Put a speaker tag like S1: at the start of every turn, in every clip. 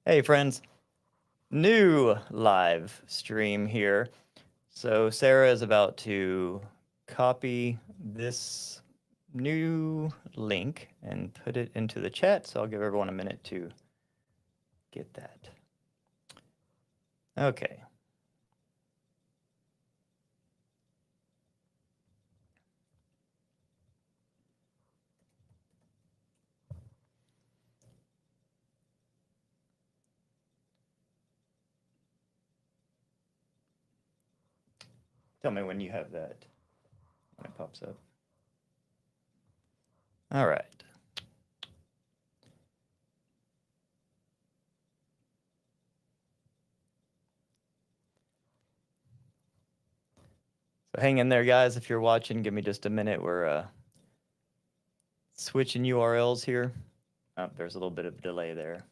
S1: Hey friends, new live stream here. So Sarah is about to copy this new link and put it into the chat. So I'll give everyone a minute to get that. Okay. Tell me when you have that, when it pops up. All right. So hang in there, guys. If you're watching, give me just a minute. We're switching URLs here. Oh, there's a little bit of delay there.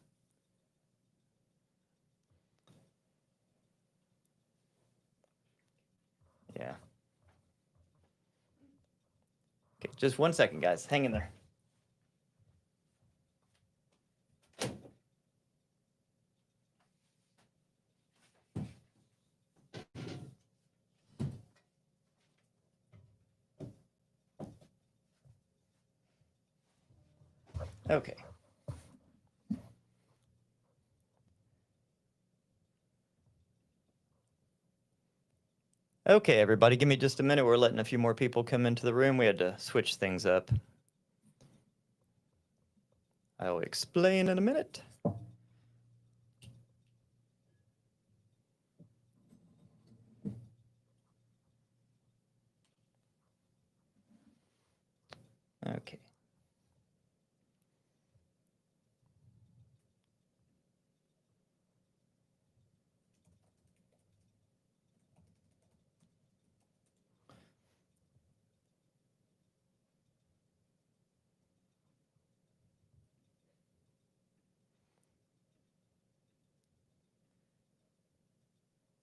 S1: Yeah. Okay, just 1 second, guys. Hang in there. Okay. Okay, everybody, give me just a minute. We're letting a few more people come into the room. We had to switch things up. I'll explain in a minute. Okay.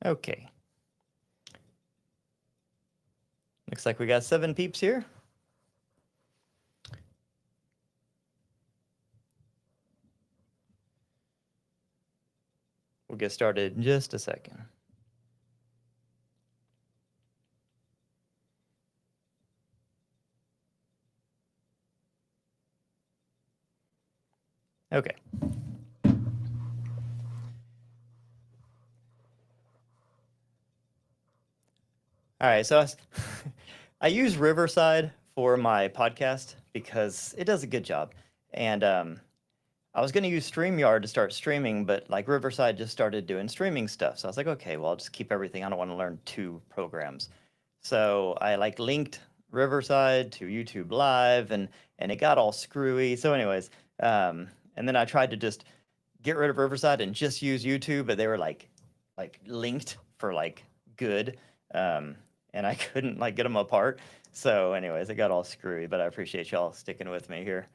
S1: Okay. Looks like we got 7 peeps here. We'll get started in just a second. Okay. All right, so I use Riverside for my podcast because it does a good job. And I was going to use StreamYard to start streaming, but like Riverside just started doing streaming stuff. So I was like, okay, well, I'll just keep everything. I don't want to learn 2 programs. So I like linked Riverside to YouTube Live and it got all screwy. So anyways, and then I tried to just get rid of Riverside and just use YouTube, but they were like linked for like good. And I couldn't like get them apart. So anyways, it got all screwy, but I appreciate y'all sticking with me here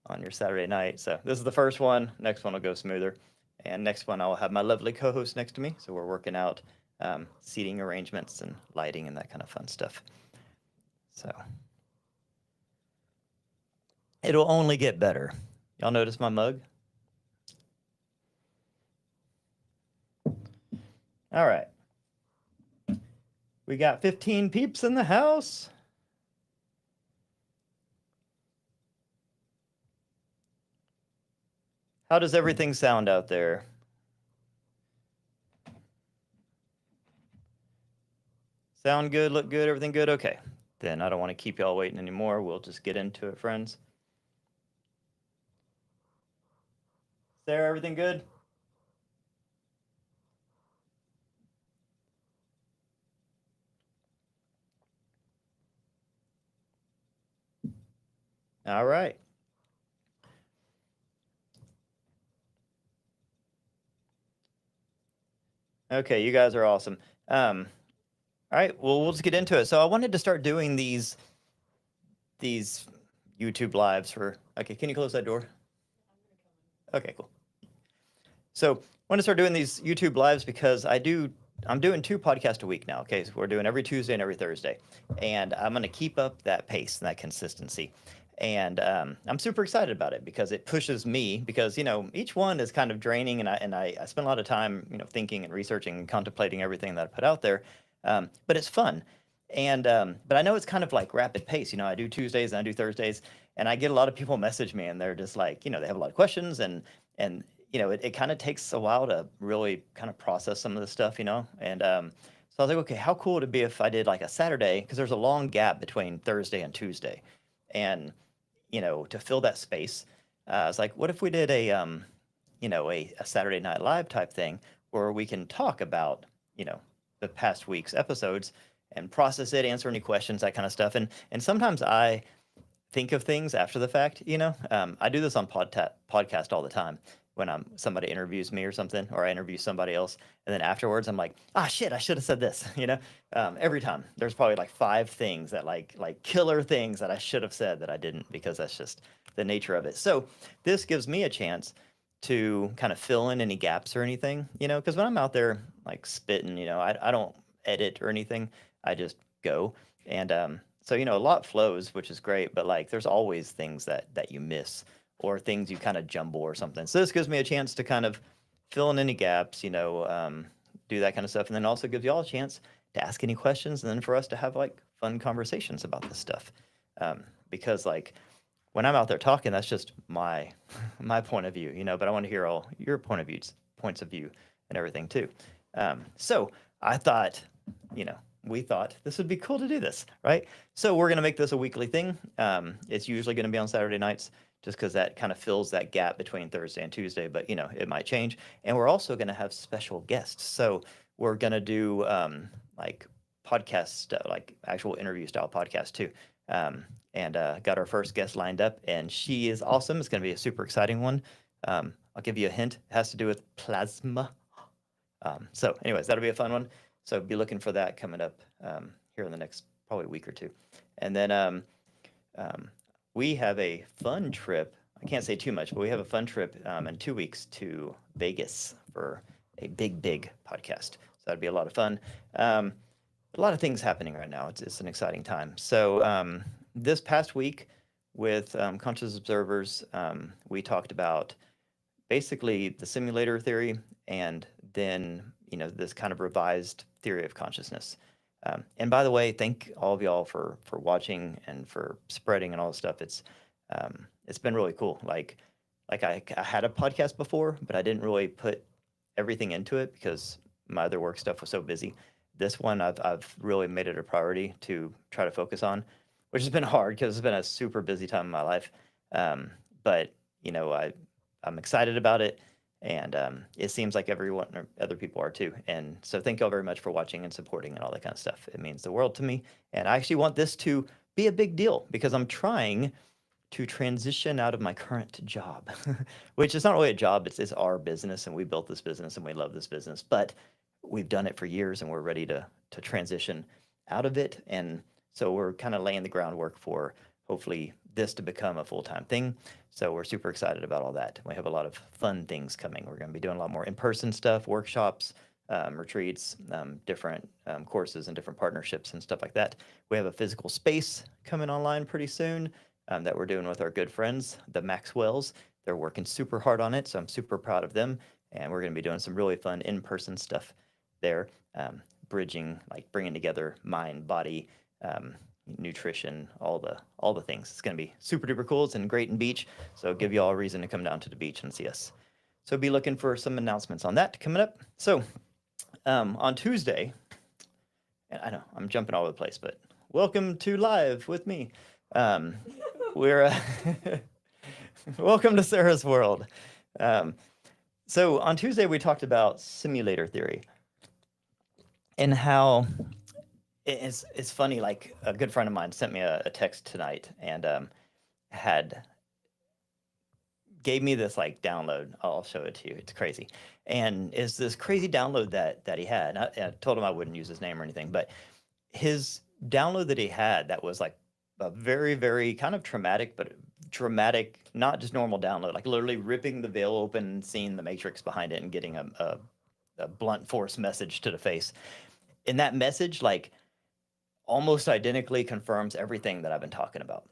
S1: on your Saturday night. So this is the first one. Next one will go smoother. And next one, I'll have my lovely co-host next to me. So we're working out seating arrangements and lighting and that kind of fun stuff. So it'll only get better. Y'all notice my mug? All right. We got 15 peeps in the house. How does everything sound out there? Sound good, look good, everything good? Okay. Then I don't want to keep y'all waiting anymore. We'll just get into it, friends. Sarah, everything good? All right. Okay, you guys are awesome. All right, well, we'll just get into it. So I wanted to start doing these YouTube lives for, okay, can you close that door? Okay, cool. So I want to start doing these YouTube lives because I'm doing 2 podcasts a week now. Okay, so we're doing every Tuesday and every Thursday, and I'm going to keep up that pace and that consistency. And I'm super excited about it because it pushes me, because each one is kind of draining, and I spend a lot of time thinking and researching and contemplating everything that I put out there, but it's fun. And but I know it's kind of like rapid pace. I do Tuesdays and I do Thursdays, and I get a lot of people message me, and they're just like, they have a lot of questions, and it kind of takes a while to really kind of process some of this stuff, and so I was like, okay, how cool would it be if I did like a Saturday, because there's a long gap between Thursday and Tuesday, and to fill that space, I was like, what if we did a Saturday Night Live type thing where we can talk about, the past week's episodes and process it, answer any questions, that kind of stuff. And sometimes I think of things after the fact. I do this on podcast all the time when somebody interviews me or something, or I interview somebody else, and then afterwards I'm like, ah, shit, I should have said this. Every time there's probably like 5 things that like killer things that I should have said that I didn't, because that's just the nature of it. So this gives me a chance to kind of fill in any gaps or anything, because when I'm out there like spitting, I don't edit or anything. I just go. And so a lot flows, which is great, but like there's always things that you miss, or things you kind of jumble or something. So this gives me a chance to kind of fill in any gaps, do that kind of stuff, and then also gives you all a chance to ask any questions, and then for us to have like fun conversations about this stuff, because like when I'm out there talking, that's just my my point of view, but I want to hear all your points of view and everything too. So I thought, we thought this would be cool to do this, right? So we're gonna make this a weekly thing. It's usually gonna be on Saturday nights, just because that kind of fills that gap between Thursday and Tuesday, but it might change. And we're also gonna have special guests. So we're gonna do like podcast, like actual interview style podcast too. And got our first guest lined up, and she is awesome. It's going to be a super exciting one. I'll give you a hint. It has to do with plasma. So anyways, that'll be a fun one. So be looking for that coming up here in the next probably week or two. And then we have a fun trip. I can't say too much, but we have a fun trip in 2 weeks to Vegas for a big podcast. So that'd be a lot of fun. A lot of things happening right now. It's an exciting time. So this past week with Conscious Observers, we talked about basically the simulator theory, and then this kind of revised theory of consciousness. And by the way, thank all of y'all for watching and for spreading and all this stuff. It's been really cool. Like I had a podcast before, but I didn't really put everything into it because my other work stuff was so busy. This one I've really made it a priority to try to focus on, which has been hard because it's been a super busy time in my life. But I'm excited about it, and it seems like everyone or other people are too. And so thank y'all very much for watching and supporting and all that kind of stuff. It means the world to me, and I actually want this to be a big deal because I'm trying to transition out of my current job, which is not really a job. It's our business, and we built this business and we love this business, but we've done it for years and we're ready to transition out of it. And so we're kind of laying the groundwork for hopefully this to become a full-time thing. So we're super excited about all that. We have a lot of fun things coming. We're going to be doing a lot more in-person stuff, workshops, retreats, different courses and different partnerships and stuff like that. We have a physical space coming online pretty soon that we're doing with our good friends, the Maxwells. They're working super hard on it, so I'm super proud of them. And we're going to be doing some really fun in-person stuff there, bridging, like bringing together mind, body, nutrition, all the things. It's going to be super duper cool. It's in Grayton Beach, so give you all a reason to come down to the beach and see us. So be looking for some announcements on that coming up. So on Tuesday, and I know I'm jumping all over the place, but welcome to Live with me. We're welcome to Sarah's world. So on Tuesday we talked about simulator theory and how it's funny. Like a good friend of mine sent me a text tonight and gave me this like download. I'll show it to you. It's crazy, and it's this crazy download that he had. I told him I wouldn't use his name or anything, but his download that he had that was like a very, very kind of traumatic, but dramatic, not just normal download, like literally ripping the veil open, seeing the matrix behind it, and getting a blunt force message to the face. And that message, like, almost identically confirms everything that I've been talking about.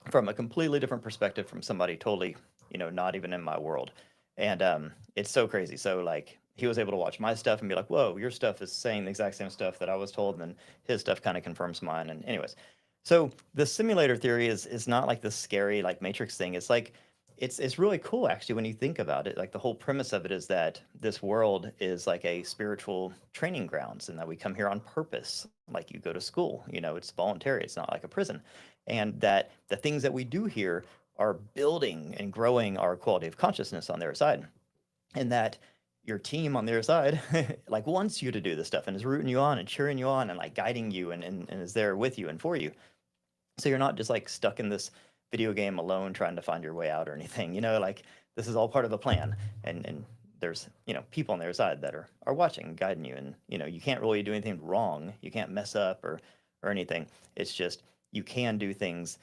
S1: from a completely different perspective from somebody totally, not even in my world. And it's so crazy. So like he was able to watch my stuff and be like, whoa, your stuff is saying the exact same stuff that I was told, and then his stuff kind of confirms mine. And anyways, so the simulator theory is not like this scary like Matrix thing. It's like it's really cool actually when you think about it. Like the whole premise of it is that this world is like a spiritual training grounds, and that we come here on purpose. Like you go to school, it's voluntary. It's not like a prison, and that the things that we do here are building and growing our quality of consciousness on their side, and that your team on their side like wants you to do this stuff and is rooting you on and cheering you on and like guiding you and is there with you and for you, so you're not just like stuck in this video game alone trying to find your way out or anything, like this is all part of a plan. And there's, people on their side that are watching, guiding you, and you can't really do anything wrong. You can't mess up or anything. It's just you can do things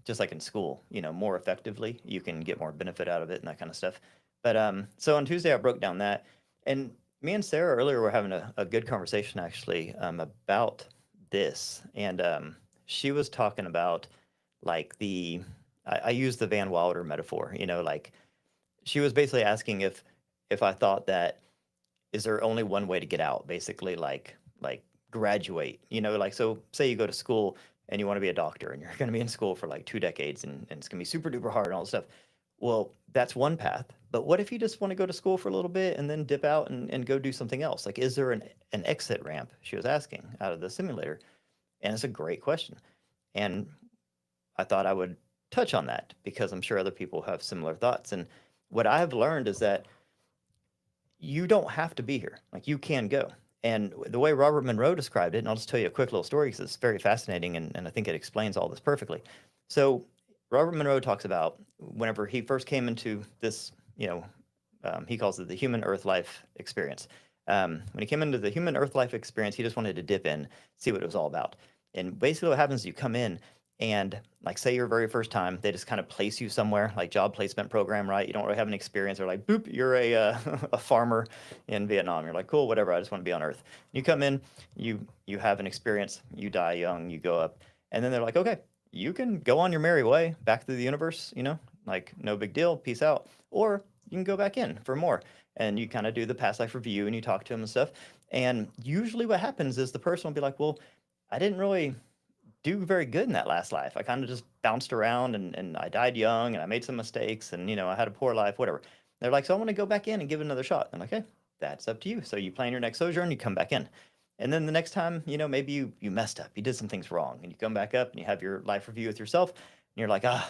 S1: just like in school, more effectively. You can get more benefit out of it and that kind of stuff. But so on Tuesday, I broke down that. And me and Sarah earlier were having a good conversation actually about this. And she was talking about like I use the Van Wilder metaphor, like she was basically asking if I thought that is there only one way to get out, basically like graduate, like so say you go to school and you want to be a doctor and you're going to be in school for like 2 decades and it's going to be super duper hard and all this stuff. Well, that's one path. But what if you just want to go to school for a little bit and then dip out and go do something else? Like, is there an exit ramp? She was asking out of the simulator. And it's a great question. And I thought I would touch on that because I'm sure other people have similar thoughts. And what I have learned is that you don't have to be here. Like you can go. And the way Robert Monroe described it, and I'll just tell you a quick little story because it's very fascinating and I think it explains all this perfectly. So Robert Monroe talks about whenever he first came into this, he calls it the human Earth life experience. When he came into the human Earth life experience, he just wanted to dip in, see what it was all about. And basically what happens is you come in and like say your very first time, they just kind of place you somewhere, like job placement program, right? You don't really have an experience. They're like, boop, you're a a farmer in Vietnam. You're like, cool, whatever. I just want to be on Earth. You come in, you have an experience, you die young, you go up, and then they're like, okay, you can go on your merry way back through the universe, like no big deal, peace out. Or you can go back in for more. And you kind of do the past life review and you talk to them and stuff. And usually what happens is the person will be like, well, I didn't really do very good in that last life. I kind of just bounced around and I died young and I made some mistakes and, I had a poor life, whatever. They're like, so I want to go back in and give it another shot. I'm like, okay, that's up to you. So you plan your next sojourn, you come back in. And then the next time, maybe you messed up, you did some things wrong and you come back up and you have your life review with yourself and you're like, I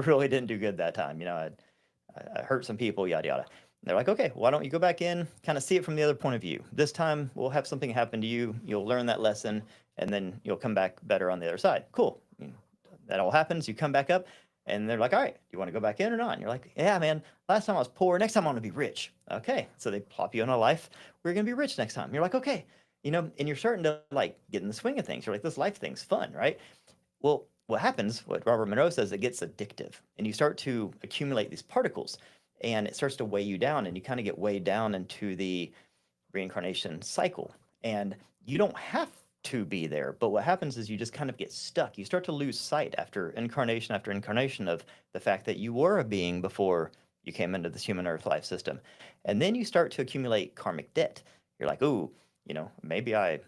S1: really didn't do good that time. I hurt some people, yada, yada. And they're like, okay, why don't you go back in, kind of see it from the other point of view. This time we'll have something happen to you. You'll learn that lesson and then you'll come back better on the other side. Cool. That all happens. You come back up and they're like, all right, do you want to go back in or not? And you're like, yeah, man, last time I was poor. Next time I want to be rich. Okay. So they plop you in a life where you're going to be rich next time. You're like, okay, and you're starting to like get in the swing of things. You're like, this life thing's fun, right? Well, what happens, what Robert Monroe says, it gets addictive and you start to accumulate these particles and it starts to weigh you down and you kind of get weighed down into the reincarnation cycle. And you don't have to be there, but what happens is you just kind of get stuck. You start to lose sight after incarnation of the fact that you were a being before you came into this human earth life system. And then you start to accumulate karmic debt. You're like, ooh, maybe I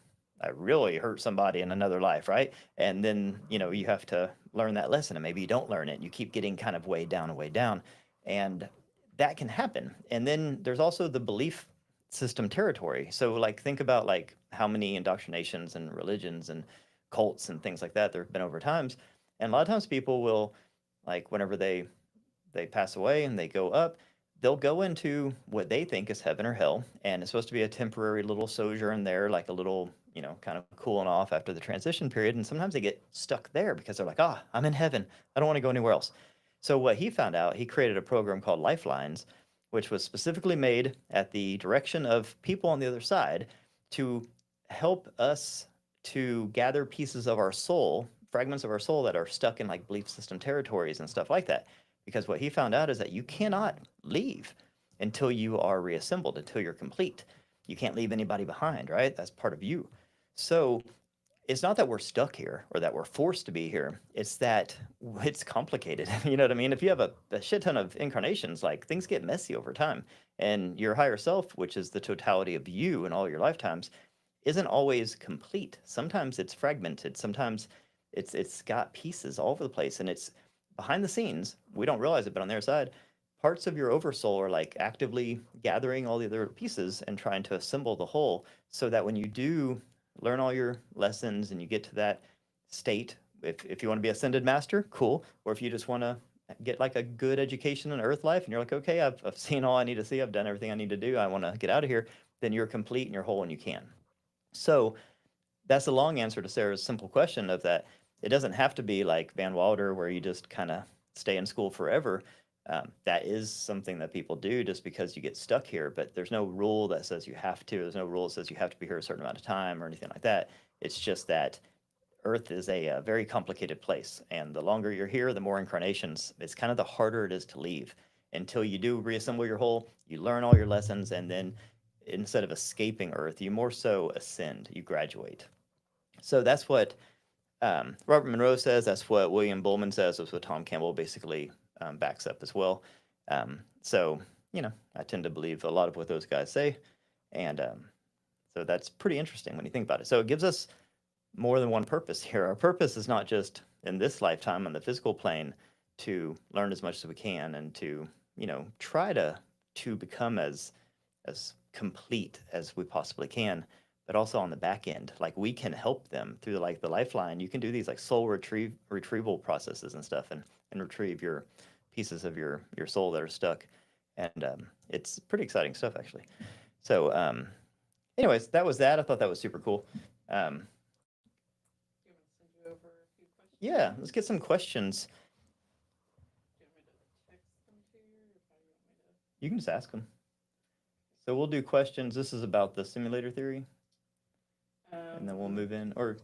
S1: really hurt somebody in another life, right? And then, you have to learn that lesson and maybe you don't learn it. You keep getting kind of weighed down and weighed down. And that can happen. And then there's also the belief system territory. So like think about like how many indoctrinations and religions and cults and things like that there have been over times. And a lot of times people will like whenever they pass away and they go up, they'll go into what they think is heaven or hell. And it's supposed to be a temporary little sojourn there, like a little, kind of cooling off after the transition period. And sometimes they get stuck there because they're like, I'm in heaven. I don't want to go anywhere else. So what he found out, he created a program called Lifelines, which was specifically made at the direction of people on the other side to help us to gather pieces of our soul, fragments of our soul that are stuck in like belief system territories and stuff like that. Because what he found out is that you cannot leave until you are reassembled, until you're complete. You can't leave anybody behind, right? That's part of you. So it's not that we're stuck here or that we're forced to be here. It's that it's complicated. You know what I mean? If you have a shit ton of incarnations, like things get messy over time. And your higher self, which is the totality of you in all your lifetimes, isn't always complete. Sometimes it's fragmented. Sometimes it's got pieces all over the place, and it's behind the scenes. We don't realize it, but on their side, parts of your oversoul are like actively gathering all the other pieces and trying to assemble the whole, so that when you do learn all your lessons and you get to that state, if you want to be ascended master, cool. Or if you just want to get like a good education in earth life and you're like, okay, I've seen all I need to see, I've done everything I need to do, I want to get out of here, then you're complete and you're whole and you can. So that's the long answer to Sarah's simple question of that. It doesn't have to be like Van Wilder where you just kind of stay in school forever. That is something that people do just because you get stuck here, but there's no rule that says you have to. There's no rule that says you have to be here a certain amount of time or anything like that. It's just that Earth is a very complicated place, and the longer you're here, the more incarnations. It's kind of the harder it is to leave until you do reassemble your whole. You learn all your lessons, and then instead of escaping Earth, you more so ascend. You graduate. So that's what Robert Monroe says. That's what William Bullman says. That's what Tom Campbell basically backs up as well. So I tend to believe a lot of what those guys say, and so that's pretty interesting when you think about it. So it gives us more than one purpose here. Our purpose is not just in this lifetime on the physical plane to learn as much as we can and to try to become as complete as we possibly can, but also on the back end, like we can help them through the lifeline. You can do these like soul retrieval processes and stuff, and retrieve your pieces of your soul that are stuck, and it's pretty exciting stuff actually. So anyways, that was that. I thought that was super cool. um,
S2: Do you want me to send you over a few questions?
S1: yeah, let's get some questions.
S2: Do you want me to text them to you, or how do you want me to?
S1: You can just ask them. So we'll do questions. This is about the simulator theory, and then we'll move in. Or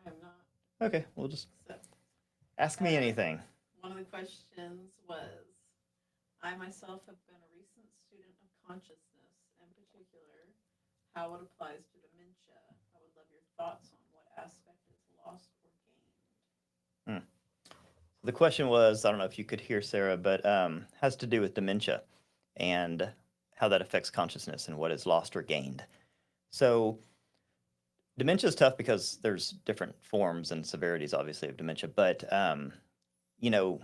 S2: I am not.
S1: okay, we'll just
S2: So,
S1: ask me anything.
S2: one of the questions was, I myself have been a recent student of consciousness, in particular, how it applies to dementia. I would love your thoughts on what aspect is lost or gained.
S1: Hmm. The question was, I don't know if you could hear Sarah, but has to do with dementia and how that affects consciousness and what is lost or gained. So dementia is tough because there's different forms and severities, obviously, of dementia. But you know,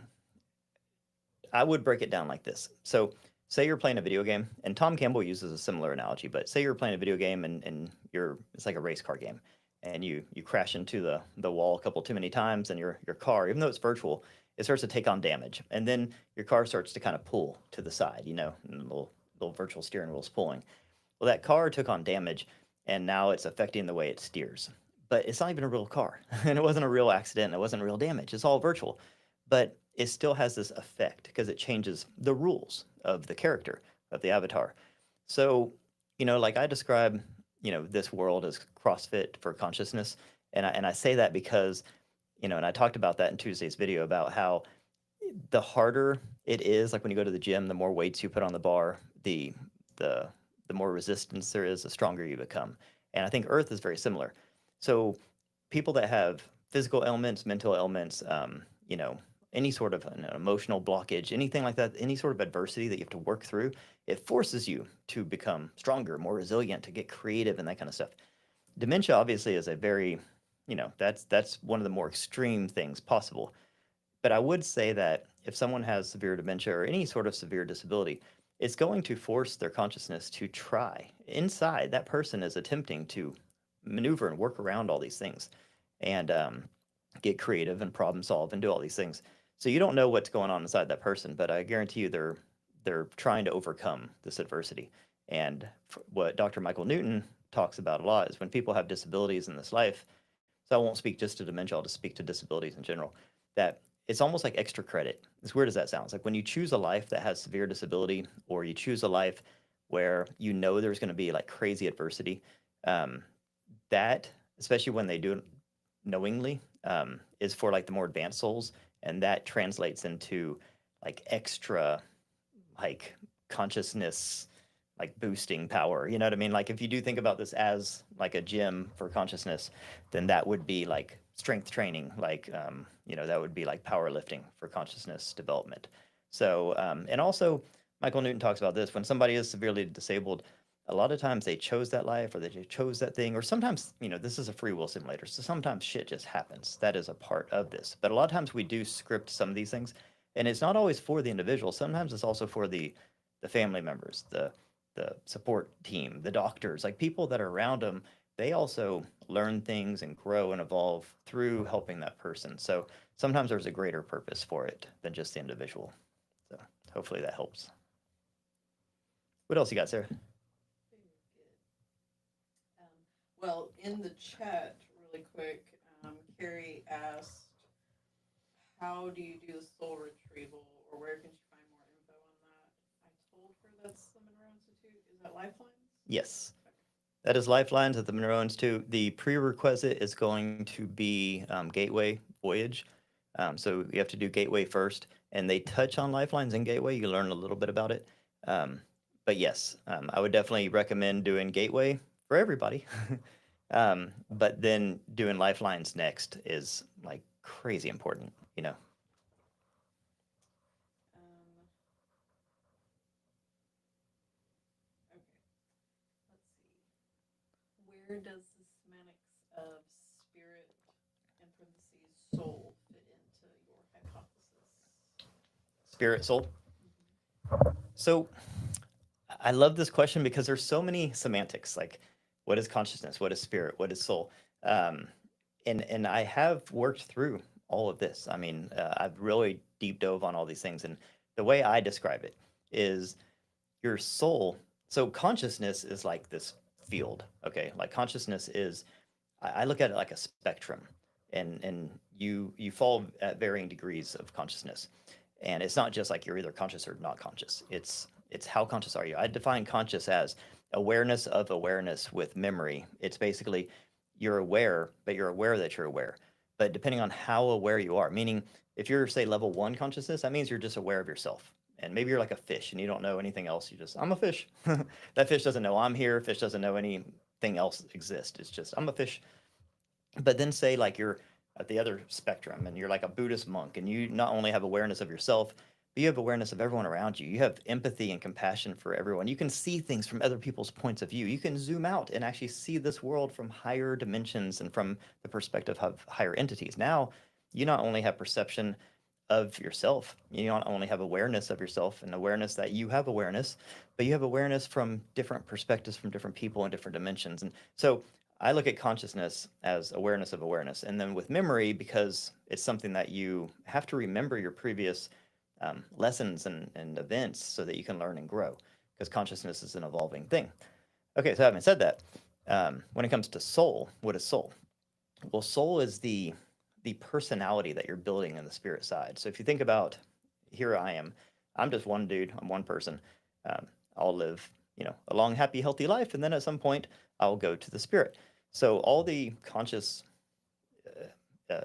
S1: I would break it down like this. So say you're playing a video game, and Tom Campbell uses a similar analogy. But say you're playing a video game and it's like a race car game, and you crash into the wall a couple too many times, and your car, even though it's virtual, it starts to take on damage, and then your car starts to kind of pull to the side, and the little virtual steering wheel's pulling. Well, that car took on damage, and now it's affecting the way it steers. But it's not even a real car, and it wasn't a real accident. It wasn't real damage. It's all virtual, but it still has this effect because it changes the rules of the character of the avatar. So, like I describe, this world as CrossFit for consciousness, and I say that because, and I talked about that in Tuesday's video about how the harder it is, like when you go to the gym, the more weights you put on the bar, the the more resistance there is, the stronger you become. And I think Earth is very similar. So people that have physical ailments, mental ailments, any sort of an emotional blockage, anything like that, any sort of adversity that you have to work through, it forces you to become stronger, more resilient, to get creative and that kind of stuff. Dementia obviously is a very, that's one of the more extreme things possible. But I would say that if someone has severe dementia or any sort of severe disability, it's going to force their consciousness to try. Inside, that person is attempting to maneuver and work around all these things and get creative and problem solve and do all these things. So you don't know what's going on inside that person, but I guarantee you they're trying to overcome this adversity. And what Dr. Michael Newton talks about a lot is when people have disabilities in this life. So I won't speak just to dementia; I'll just speak to disabilities in general. That it's almost like extra credit. As weird as that sounds, like when you choose a life that has severe disability, or you choose a life where there's going to be like crazy adversity, um, that, especially when they do it knowingly, is for like the more advanced souls, and that translates into like extra, like consciousness, like boosting power. You know what I mean? Like if you do think about this as like a gym for consciousness, then that would be like strength training, like you know, that would be like powerlifting for consciousness development. So and also Michael Newton talks about this when somebody is severely disabled. A lot of times they chose that life or they chose that thing, or sometimes, you know, this is a free will simulator. So sometimes shit just happens. That is a part of this. But a lot of times we do script some of these things. And it's not always for the individual. Sometimes it's also for the family members, the support team, the doctors, like people that are around them. They also learn things and grow and evolve through helping that person. So sometimes there's a greater purpose for it than just the individual. So hopefully that helps. What else you got, Sarah?
S2: Very good. Well, in the chat, really quick, Carrie asked, "How do you do the soul retrieval, or where can she find more info on that?" I told her that's the Monroe Institute. Is that Lifelines?
S1: Yes. That is Lifelines at the Monroe Institute. The prerequisite is going to be Gateway Voyage. So you have to do Gateway first, and they touch on Lifelines and Gateway. You learn a little bit about it. But yes, I would definitely recommend doing Gateway for everybody. But then doing Lifelines next is like crazy important, you know.
S2: Um, okay, let's see. Where does the semantics of spirit, in parentheses, soul, fit into your hypothesis?
S1: Spirit, soul.
S2: Mm-hmm.
S1: So I love this question because there's so many semantics. Like, what is consciousness? What is spirit? What is soul? Um, and I have worked through all of this. I mean, I've really deep dove on all these things, and the way I describe it is your soul. So consciousness is like this field. Okay, like consciousness is. I look at it like a spectrum, and you fall at varying degrees of consciousness, and it's not just like you're either conscious or not conscious. It's how conscious are you. I define conscious as awareness of awareness with memory. It's basically you're aware, but you're aware that you're aware. But depending on how aware you are, meaning if you're say level one consciousness, that means you're just aware of yourself. And maybe you're like a fish and you don't know anything else. You just, I'm a fish. That fish doesn't know I'm here. Fish doesn't know anything else exists. It's just, I'm a fish. But then say like you're at the other spectrum and you're like a Buddhist monk and you not only have awareness of yourself, but you have awareness of everyone around you. You have empathy and compassion for everyone. You can see things from other people's points of view. You can zoom out and actually see this world from higher dimensions and from the perspective of higher entities. Now, you not only have perception of yourself, you not only have awareness of yourself and awareness that you have awareness, but you have awareness from different perspectives from different people in different dimensions. And so I look at consciousness as awareness of awareness. And then with memory, because it's something that you have to remember your previous lessons and events so that you can learn and grow, because consciousness is an evolving thing. Okay, so having said that, when it comes to soul, what is soul? Well, soul is the personality that you're building in the spirit side. So if you think about, here I am, I'm just one dude, I'm one person. Um, I'll live, you know, a long, happy, healthy life, and then at some point I'll go to the spirit. So all the conscious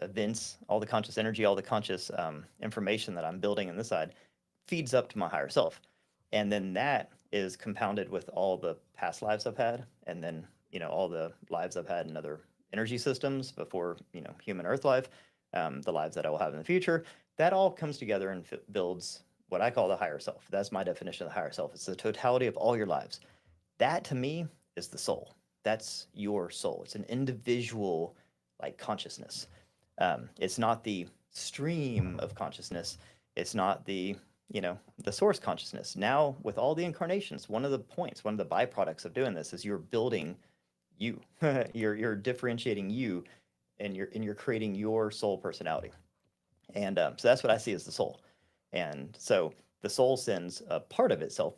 S1: events, all the conscious energy, all the conscious information that I'm building in this side feeds up to my higher self, and then that is compounded with all the past lives I've had, and then you know all the lives I've had in other energy systems before you know human Earth life, the lives that I will have in the future. That all comes together and builds what I call the higher self. That's my definition of the higher self. It's the totality of all your lives. That to me is the soul. That's your soul. It's an individual like consciousness. It's not the stream of consciousness. It's not the you know the source consciousness. Now with all the incarnations, one of the points, one of the byproducts of doing this is you're building you. You're differentiating you, and you're creating your soul personality. And so that's what I see as the soul. And so the soul sends a part of itself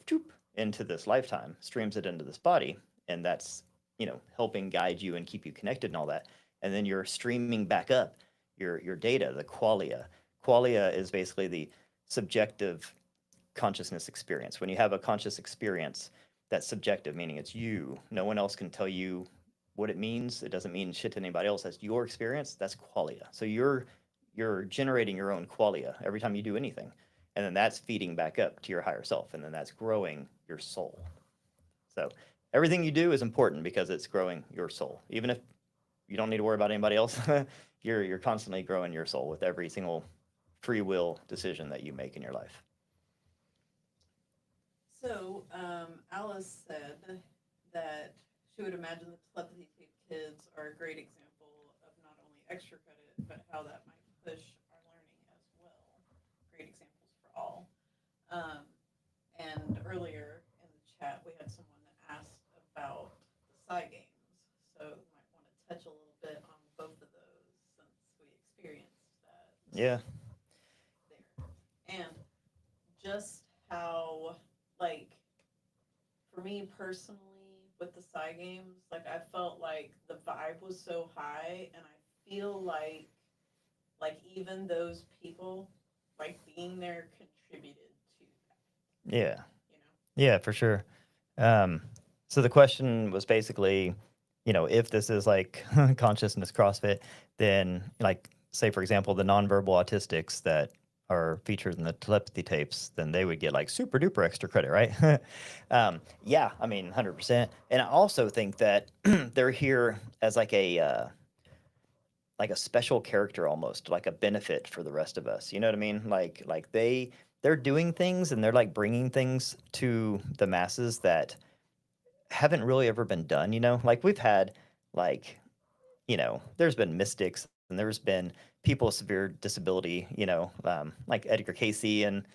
S1: into this lifetime, streams it into this body, and that's you know helping guide you and keep you connected and all that. And then you're streaming back up your data, the qualia. Qualia is basically the subjective consciousness experience. When you have a conscious experience, that's subjective, meaning it's you. No one else can tell you what it means. It doesn't mean shit to anybody else. That's your experience. That's qualia. So you're generating your own qualia every time you do anything, and then that's feeding back up to your higher self, and then that's growing your soul. So everything you do is important because it's growing your soul. Even if you don't need to worry about anybody else, you're constantly growing your soul with every single free will decision that you make in your life.
S2: So, Alice said that she would imagine the telepathy tape kids are a great example of not only extra credit, but how that might push our learning as well. Great examples for all. Um, and earlier in the chat, we had someone that asked about the Psy games. So, you might want to touch a little bit on both of those since we experienced that
S1: Yeah.
S2: there. And just how, like, for me personally, with the Psy games, like I felt like the vibe was so high, and I feel like even those people, like being there, contributed to that.
S1: Yeah.
S2: You know?
S1: Yeah, for sure. Um, so the question was basically, if this is like consciousness CrossFit, then like say for example the nonverbal autistics that are featured in the telepathy tapes, then they would get like super duper extra credit, right? Yeah, I mean 100%. And I also think that they're here as like a special character almost, like a benefit for the rest of us. You know what I mean? Like they're doing things and they're like bringing things to the masses that haven't really ever been done, Like we've had like, there's been mystics and there's been people with severe disability, like Edgar Casey and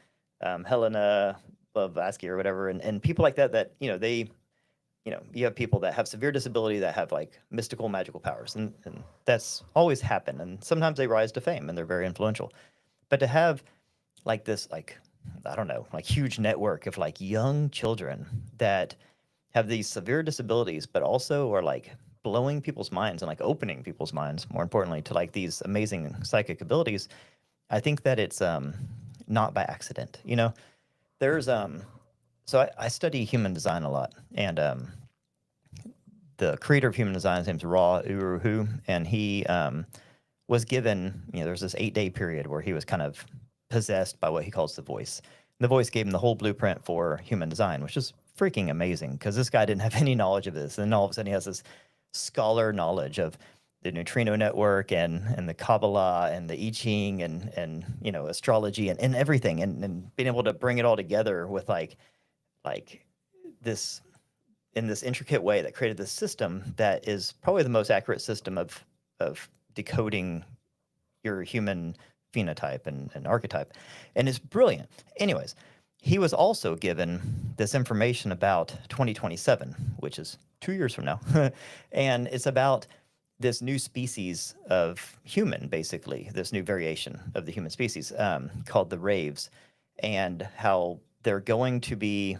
S1: Helena Blavatsky or whatever, and people like that you have people that have severe disability that have like mystical magical powers, and that's always happened, and sometimes they rise to fame and they're very influential. But to have like this like I don't know, like huge network of like young children that have these severe disabilities, but also are like blowing people's minds and like opening people's minds, more importantly, to like these amazing psychic abilities. I think that it's not by accident. There's so I study human design a lot, and the creator of human design, his name's Ra Uru, and he was given, there's this 8-day period where he was kind of possessed by what he calls the voice. And the voice gave him the whole blueprint for human design, which is freaking amazing because this guy didn't have any knowledge of this. And then all of a sudden he has this scholar knowledge of the neutrino network and the Kabbalah and the I Ching and astrology and everything and being able to bring it all together with like this in this intricate way that created this system that is probably the most accurate system of decoding your human phenotype and archetype, and it's brilliant. Anyways, he was also given this information about 2027, which is 2 years from now, and it's about this new species of human, basically this new variation of the human species called the raves, and how they're going to be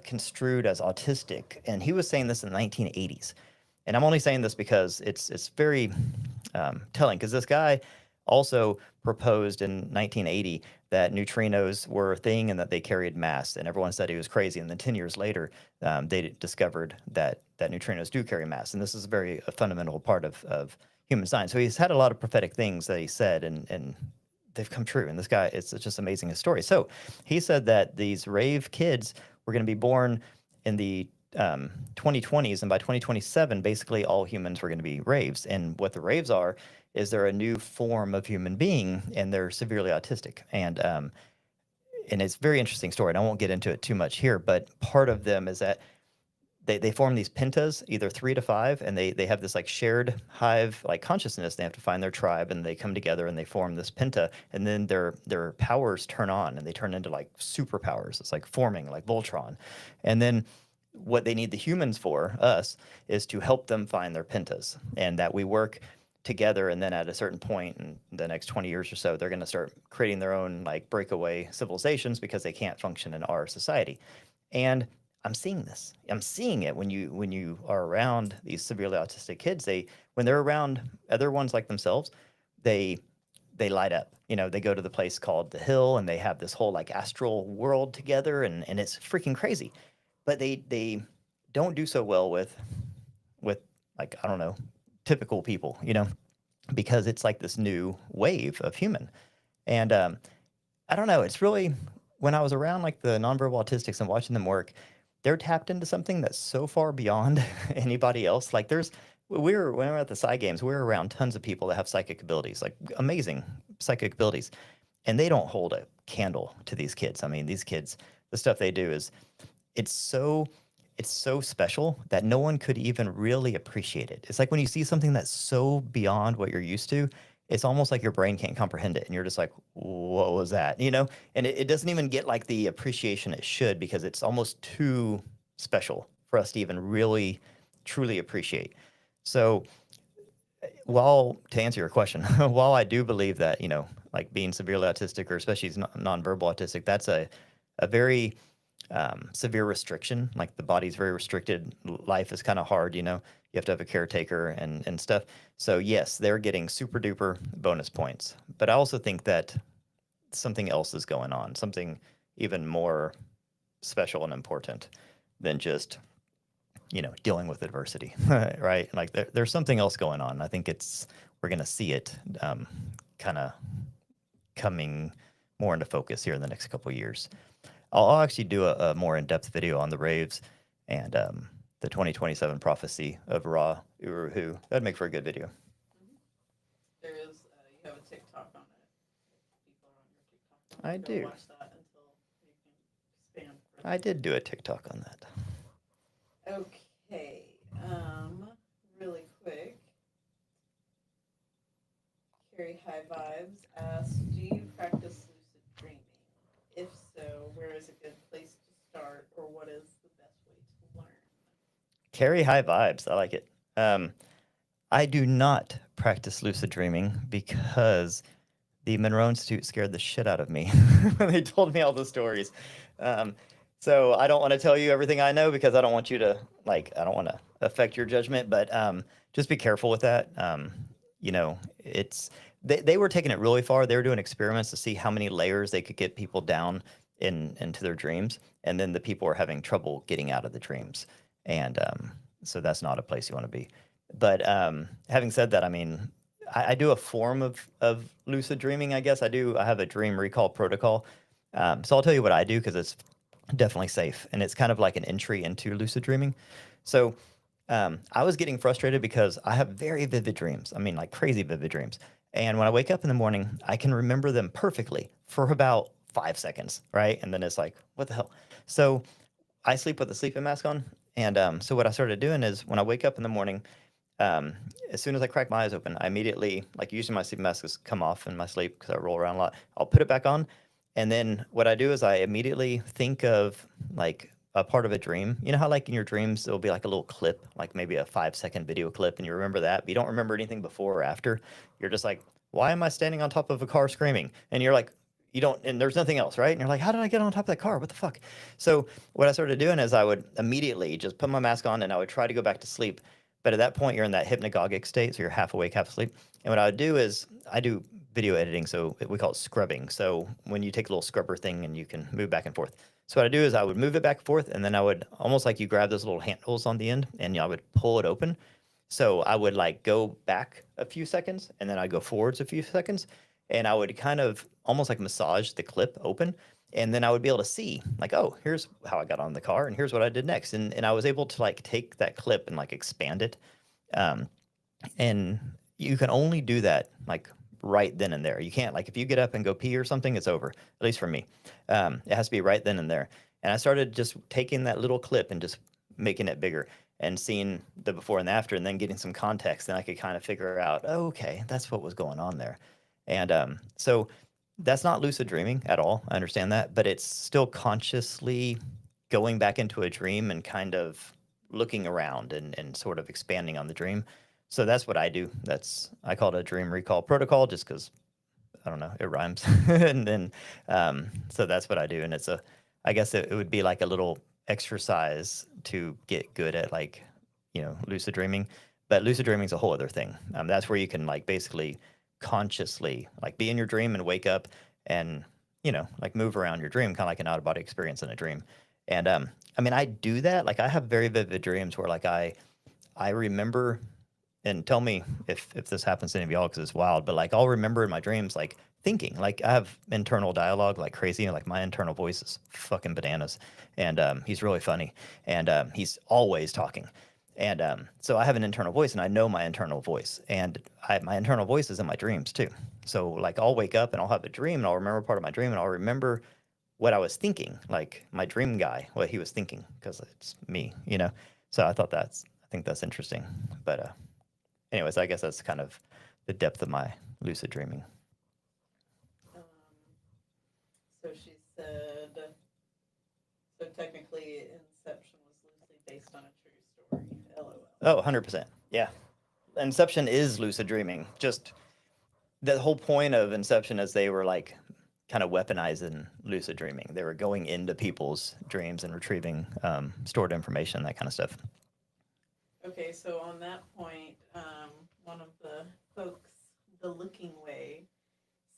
S1: construed as autistic, and he was saying this in the 1980s. And I'm only saying this because it's very telling, because this guy also proposed in 1980 that neutrinos were a thing and that they carried mass, and everyone said he was crazy. And then 10 years later, they discovered that neutrinos do carry mass, and this is a fundamental part of human science. So he's had a lot of prophetic things that he said, and they've come true. And this guy, it's just amazing his story. So he said that these rave kids were going to be born in the 2020s, and by 2027, basically all humans were going to be raves. And what the raves are is they're a new form of human being, and they're severely autistic. And it's a very interesting story. And I won't get into it too much here, but part of them is that they form these pentas, either 3 to 5, and they have this like shared hive like consciousness. They have to find their tribe, and they come together and they form this penta, and then their powers turn on and they turn into like superpowers. It's like forming like Voltron. And then what they need the humans for, us, is to help them find their pentas, and that we work together. And then at a certain point in the next 20 years or so, they're going to start creating their own like breakaway civilizations because they can't function in our society. And I'm seeing this. I'm seeing it when you are around these severely autistic kids. When they're around other ones like themselves, they they light up. They go to the place called the Hill, and they have this whole like astral world together, and it's freaking crazy. But they don't do so well with like, I don't know, typical people, because it's like this new wave of human. And I don't know, it's really when I was around like the nonverbal autistics and watching them work, they're tapped into something that's so far beyond anybody else. Like there's when we were at the side games, we were around tons of people that have psychic abilities, like amazing psychic abilities, and they don't hold a candle to these kids. I mean, these kids, the stuff they do is it's so it's so special that no one could even really appreciate it. It's like when you see something that's so beyond what you're used to, it's almost like your brain can't comprehend it and you're just like, what was that? And it doesn't even get like the appreciation it should because it's almost too special for us to even really truly appreciate. So while to answer your question, while I do believe that, like being severely autistic or especially nonverbal autistic, that's a very severe restriction. Like the body's very restricted. Life is kind of hard, You have to have a caretaker and stuff. So yes, they're getting super duper bonus points. But I also think that something else is going on, something even more special and important than just dealing with adversity, right? Like there's something else going on. I think we're going to see it kind of coming more into focus here in the next couple of years. I'll actually do a more in-depth video on the raves and the 2027 prophecy of Ra Uruhu. That'd make for a good video.
S2: Mm-hmm. There is, you have a TikTok on it. People are on your TikTok.
S1: I do.
S2: Watch that until you can expand.
S1: I did do a TikTok on that.
S2: Okay. Really quick. Carrie High Vibes asks, do you practice lucid dreaming? If so, where is a good place to start, or what is the best way to learn?
S1: Carry high vibes. I like it. I do not practice lucid dreaming because the Monroe Institute scared the shit out of me when they told me all the stories. So I don't want to tell you everything I know because I don't want you to I don't want to affect your judgment, but just be careful with that. It's they were taking it really far. They were doing experiments to see how many layers they could get people down into their dreams, and then the people were having trouble getting out of the dreams, and so that's not a place you want to be. But having said that, I mean, I do a form of lucid dreaming, I guess. I have a dream recall protocol. So I'll tell you what I do because it's definitely safe. And it's kind of like an entry into lucid dreaming. So I was getting frustrated because I have very vivid dreams. I mean, like crazy vivid dreams. And when I wake up in the morning, I can remember them perfectly for about 5 seconds, right? And then it's like, what the hell? So I sleep with a sleeping mask on. And so what I started doing is when I wake up in the morning, um, as soon as I crack my eyes open, I immediately, like usually my sleep mask has come off in my sleep because I roll around a lot. I'll put it back on. And then what I do is I immediately think of like a part of a dream. You know how like in your dreams, there'll be like a little clip, like maybe a 5 second video clip, and you remember that, but you don't remember anything before or after. You're just like, why am I standing on top of a car screaming? And you're like, you don't, and there's nothing else, right? And you're like, how did I get on top of that car? What the fuck? So what I started doing is I would immediately just put my mask on and I would try to go back to sleep. But at that point, you're in that hypnagogic state, so you're half awake, half asleep. And what I would do is I do video editing, so we call it scrubbing. So when you take a little scrubber thing and you can move back and forth. So what I do is I would move it back and forth, and then I would almost like you grab those little handles on the end, and I would pull it open. So I would like go back a few seconds, and then I'd go forwards a few seconds, and I would kind of almost like massage the clip open, and then I would be able to see like, oh, here's how I got on the car, and here's what I did next, and I was able to like take that clip and like expand it, um, and you can only do that like right then and there. You can't like if you get up and go pee or something, it's over. At least for me, it has to be right then and there. And I started just taking that little clip and just making it bigger and seeing the before and after, and then getting some context. Then I could kind of figure out, oh, okay, that's what was going on there. And so that's not lucid dreaming at all. I understand that, but it's still consciously going back into a dream and kind of looking around and sort of expanding on the dream. So that's what I do. I call it a dream recall protocol just because I don't know, it rhymes. And then so that's what I do. And I guess it would be like a little exercise to get good at like, lucid dreaming. But lucid dreaming is a whole other thing. That's where you can like basically consciously like be in your dream and wake up and like move around your dream, kind of like an out of body experience in a dream. And I mean, I do that. Like I have very vivid dreams where like I remember, and tell me if this happens to any of y'all because it's wild, but like I'll remember in my dreams like thinking. Like I have internal dialogue like crazy. Like my internal voice is fucking bananas, and he's really funny, and he's always talking. And so I have an internal voice, and I know my internal voice, and my internal voice is in my dreams too. So like I'll wake up and I'll have a dream, and I'll remember part of my dream, and I'll remember what I was thinking, like my dream guy, what he was thinking, because it's me, you know. So I think that's interesting. But anyways, I guess that's kind of the depth of my lucid dreaming.
S2: Um, so she said, so technically Inception was loosely based on a true story. LOL.
S1: Oh, 100%. Yeah. Inception is lucid dreaming. Just the whole point of Inception is they were like kind of weaponizing lucid dreaming. They were going into people's dreams and retrieving stored information, that kind of stuff.
S2: Okay, so on that point, one of the folks, the looking way,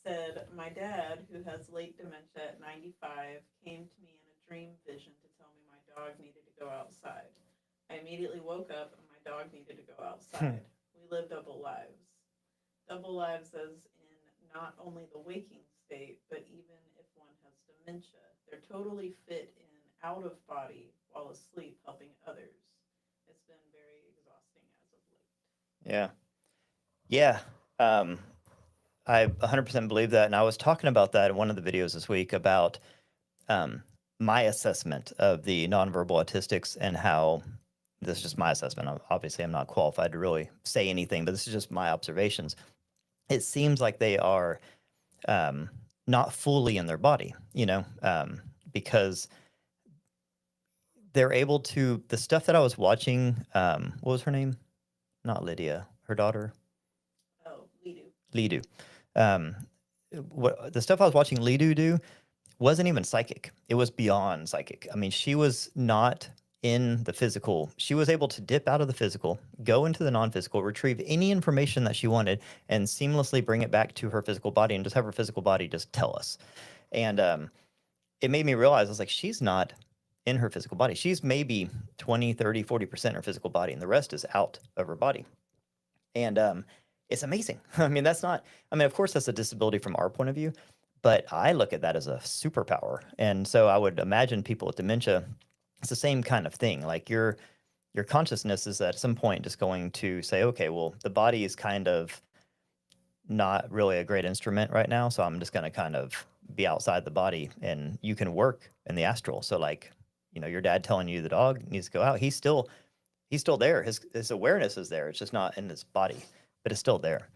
S2: said, my dad, who has late dementia at 95, came to me in a dream vision to tell me my dog needed to go outside. I immediately woke up and my dog needed to go outside. We live double lives. Double lives as in not only the waking state, but even if one has dementia. They're totally fit in out of body while asleep, helping others. It's been very exhausting as of late.
S1: Yeah. Yeah. I 100% believe that. And I was talking about that in one of the videos this week about my assessment of the nonverbal autistics and how this is just my assessment. Obviously, I'm not qualified to really say anything, but this is just my observations. It seems like they are not fully in their body, you know, because they're able to, the stuff that I was watching, what was her name? Not Lydia, her daughter.
S2: Oh, Lidu.
S1: Lidu. Um, what the stuff I was watching Lidu do wasn't even psychic. It was beyond psychic. I mean, she was not in the physical. She was able to dip out of the physical, go into the non-physical, retrieve any information that she wanted, and seamlessly bring it back to her physical body and just have her physical body just tell us. And it made me realize, I was like, she's not in her physical body. She's maybe 20, 30, 40% her physical body, and the rest is out of her body. And it's amazing. I mean, that's not, I mean, of course, that's a disability from our point of view, but I look at that as a superpower. And so I would imagine people with dementia, it's the same kind of thing. Like your consciousness is at some point just going to say, okay, well, the body is kind of not really a great instrument right now. So I'm just going to kind of be outside the body, and you can work in the astral. So like, you know, your dad telling you the dog needs to go out, he's still there. His awareness is there. It's just not in his body, but it's still there.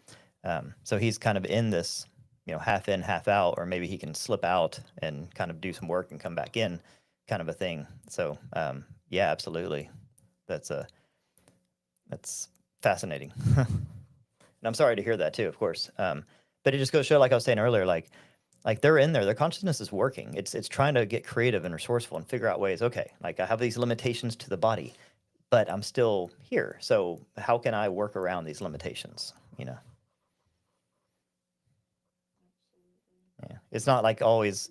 S1: So he's kind of in this, you know, half in, half out, or maybe he can slip out and kind of do some work and come back in, kind of a thing. So yeah, absolutely, that's fascinating. And I'm sorry to hear that too, of course. But it just goes to show, like I was saying earlier, like they're in there, their consciousness is working. It's trying to get creative and resourceful and figure out ways. Okay, like I have these limitations to the body, but I'm still here. So how can I work around these limitations? You know? Yeah. It's not like always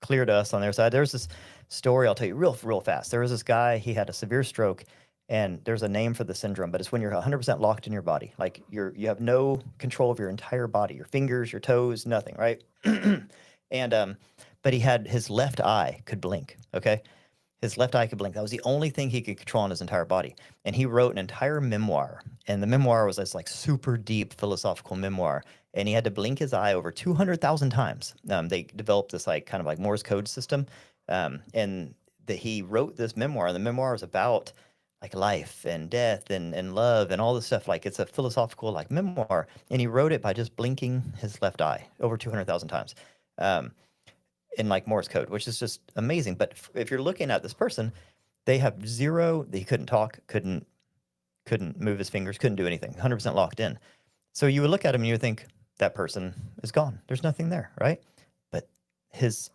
S1: clear to us on their side. There's this story I'll tell you real fast. There was this guy, he had a severe stroke, and there's a name for the syndrome, but it's when you're 100% locked in your body. Like you have no control of your entire body, your fingers, your toes, nothing, right? And but he had his left eye could blink, okay? His left eye could blink. That was the only thing he could control in his entire body. And he wrote an entire memoir. And the memoir was this like super deep philosophical memoir. And he had to blink his eye over 200,000 times. They developed this like kind of like Morse code system. And he wrote this memoir. And the memoir was about like life and death and love and all this stuff. Like it's a philosophical like memoir. And he wrote it by just blinking his left eye over 200,000 times. In like Morse code, which is just amazing. But if you're looking at this person, they have zero, he couldn't talk, couldn't move his fingers, couldn't do anything, 100% locked in. So you would look at him and you would think that person is gone. There's nothing there, right? But his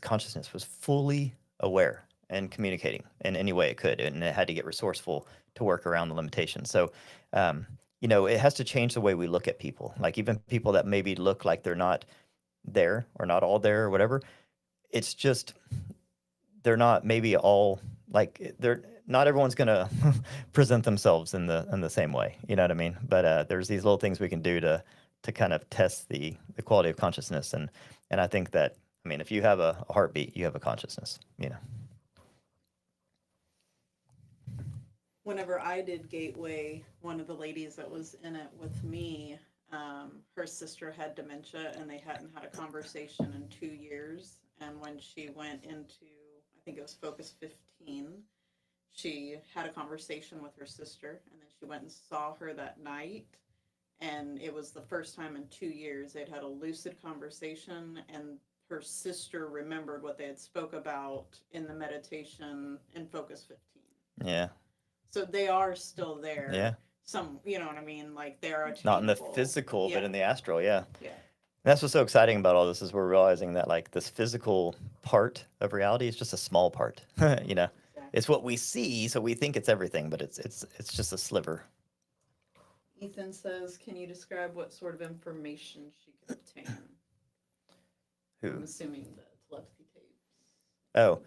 S1: consciousness was fully aware and communicating in any way it could, and it had to get resourceful to work around the limitations. So, you know, it has to change the way we look at people. Like even people that maybe look like they're not there or not all there or whatever, it's just they're not maybe all like they're not everyone's gonna present themselves in the same way, you know what I mean? But there's these little things we can do to to kind of test the quality of consciousness. And I think that, I mean, if you have a heartbeat, you have a consciousness, you know.
S2: Whenever I did Gateway, one of the ladies that was in it with me, her sister had dementia and they hadn't had a conversation in 2 years. And when she went into, I think it was Focus 15, she had a conversation with her sister and then she went and saw her that night. And it was the first time in 2 years they'd had a lucid conversation, and her sister remembered what they had spoke about in the meditation in Focus 15.
S1: Yeah.
S2: So they are still there.
S1: Yeah.
S2: Some, you know what I mean? Like they are attainable.
S1: Not in the physical,
S2: yeah.
S1: but in the astral. Yeah.
S2: Yeah.
S1: And that's what's so exciting about all this is we're realizing that like this physical part of reality is just a small part. You know,
S2: Exactly.
S1: it's what we see, so we think it's everything, but it's just a sliver.
S2: Ethan says, "Can you describe what sort of information she could obtain?"
S1: Who?
S2: I'm assuming the telepathy tapes.
S1: Oh,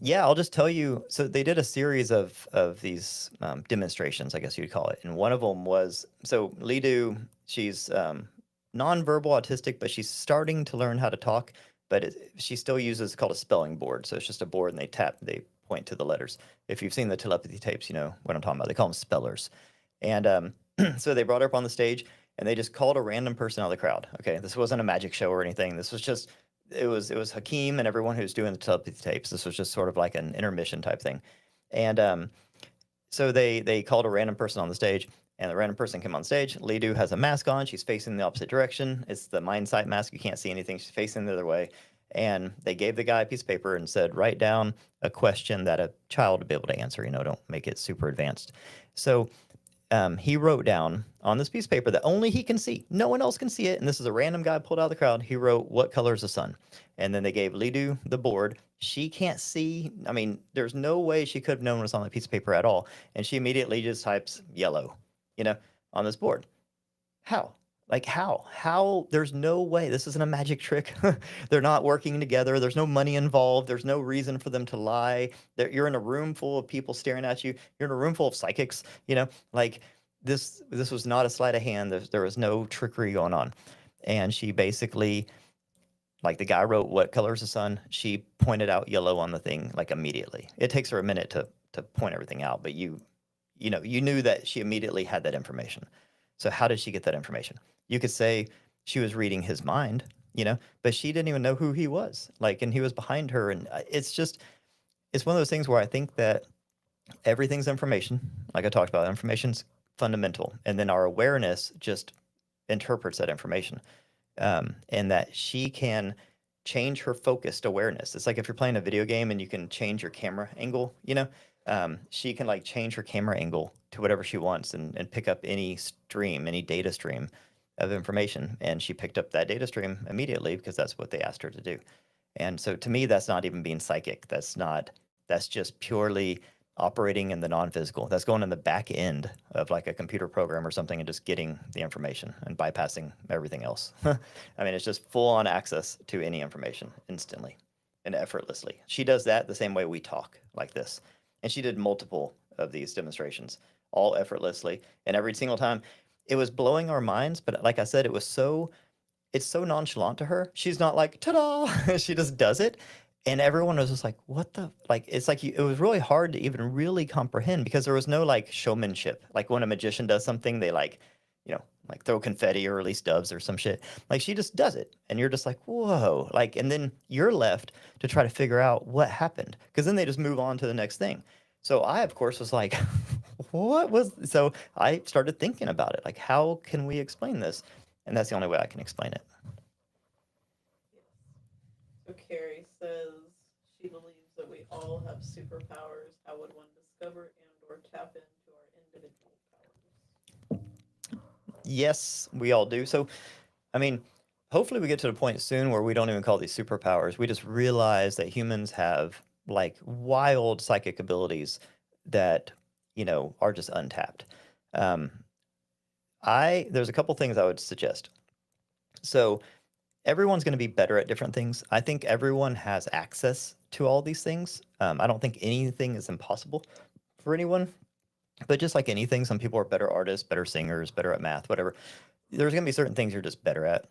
S1: yeah, I'll just tell you. So they did a series of these demonstrations, I guess you'd call it, and one of them was so Lidu. She's nonverbal autistic, but she's starting to learn how to talk. But she still uses it's called a spelling board. So it's just a board, and they point to the letters. If you've seen the telepathy tapes, you know what I'm talking about. They call them spellers. And so they brought her up on the stage, and they just called a random person out of the crowd. Okay, this wasn't a magic show or anything. This was just it was Hakeem and everyone who's doing the telepathy tapes. This was just sort of like an intermission type thing, and so they called a random person on the stage, and the random person came on stage. Lidu has a mask on. She's facing the opposite direction. It's the mind sight mask. You can't see anything. She's facing the other way. And they gave the guy a piece of paper and said, write down a question that a child would be able to answer. You know, don't make it super advanced. So he wrote down on this piece of paper that only he can see. No one else can see it. And this is a random guy pulled out of the crowd. He wrote, what color is the sun? And then they gave Lidu the board. She can't see. I mean, there's no way she could have known what's on that piece of paper at all. And she immediately just types yellow, you know, on this board. How? Like how? How? There's no way. This isn't a magic trick. They're not working together. There's no money involved. There's no reason for them to lie. You're in a room full of people staring at you. You're in a room full of psychics. You know, like this was not a sleight of hand. There was no trickery going on. And she basically, like the guy wrote, "What color is the sun?" She pointed out yellow on the thing like immediately. It takes her a minute to point everything out, but you know, you knew that she immediately had that information. So how did she get that information? You could say she was reading his mind, you know, but she didn't even know who he was. Like, and he was behind her, and it's one of those things where I think that everything's information. Like I talked about, information's fundamental, and then our awareness just interprets that information, and that she can change her focused awareness. It's like if you're playing a video game and you can change your camera angle, you know, she can like change her camera angle to whatever she wants and pick up any stream, any data stream of information. And she picked up that data stream immediately because that's what they asked her to do. And so to me, that's not even being psychic. That's just purely operating in the non-physical. That's going in the back end of like a computer program or something and just getting the information and bypassing everything else. I mean, it's just full on access to any information instantly and effortlessly. She does that the same way we talk like this. And she did multiple of these demonstrations, all effortlessly. And every single time it was blowing our minds. But like I said, it's so nonchalant to her. She's not like, ta-da, she just does it. And everyone was just like, what the, like, it's like, it was really hard to even really comprehend because there was no like showmanship. Like when a magician does something, they like, you know, like throw confetti or release doves or some shit. Like she just does it. And you're just like, whoa. Like, and then you're left to try to figure out what happened. Cause then they just move on to the next thing. So I, of course, was like, so I started thinking about it. Like, how can we explain this? And that's the only way I can explain it.
S2: So Carrie says she believes that we all have superpowers. How would one discover and or tap into our individual powers?
S1: Yes, we all do. So, I mean, hopefully we get to the point soon where we don't even call these superpowers. We just realize that humans have like wild psychic abilities that, you know, are just untapped. Um, there's a couple things I would suggest. So, everyone's going to be better at different things. I think everyone has access to all these things. I don't think anything is impossible for anyone, but just like anything, some people are better artists, better singers, better at math, whatever. there's going to be certain things you're just better at.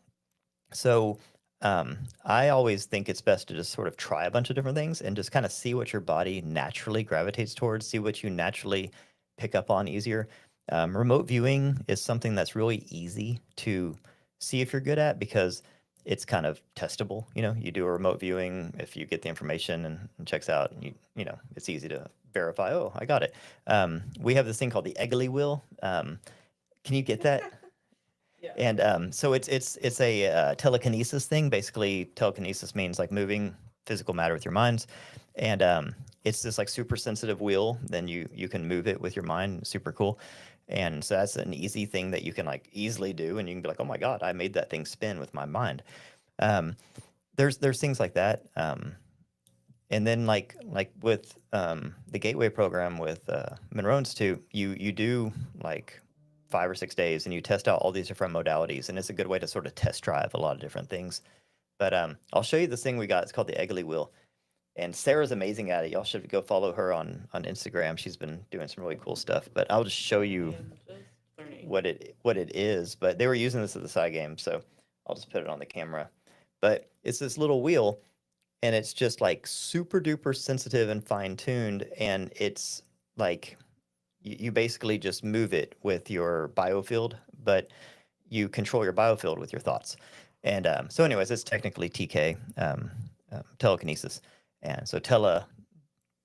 S1: So I always think it's best to just sort of try a bunch of different things and just kind of see what your body naturally gravitates towards, see what you naturally pick up on easier. Remote viewing is something that's really easy to see if you're good at because it's kind of testable. You know, you do a remote viewing, if you get the information and checks out, and you know, it's easy to verify. Oh, I got it. We have this thing called the Eggly wheel. Can you get that?
S2: Yeah.
S1: And so it's a telekinesis thing. Basically, telekinesis means like moving physical matter with your minds, and it's this like super sensitive wheel. Then you can move it with your mind. Super cool. And so that's an easy thing that you can like easily do, and you can be like, oh my god, I made that thing spin with my mind. Um, there's things like that. And then like with the Gateway program with Monroe Institute, you do like 5 or 6 days and you test out all these different modalities, and it's a good way to sort of test drive a lot of different things. But I'll show you this thing we got. It's called the Eggly Wheel, and Sarah's amazing at it. Y'all should go follow her on Instagram. She's been doing some really cool stuff. But I'll just show
S2: I
S1: you
S2: am just learning.
S1: what it is. But they were using this at the side game, so I'll just put it on the camera. But it's this little wheel, and it's just like super duper sensitive and fine tuned, and it's like you basically just move it with your biofield, but you control your biofield with your thoughts. And so, anyways, it's technically TK, telekinesis, and so tele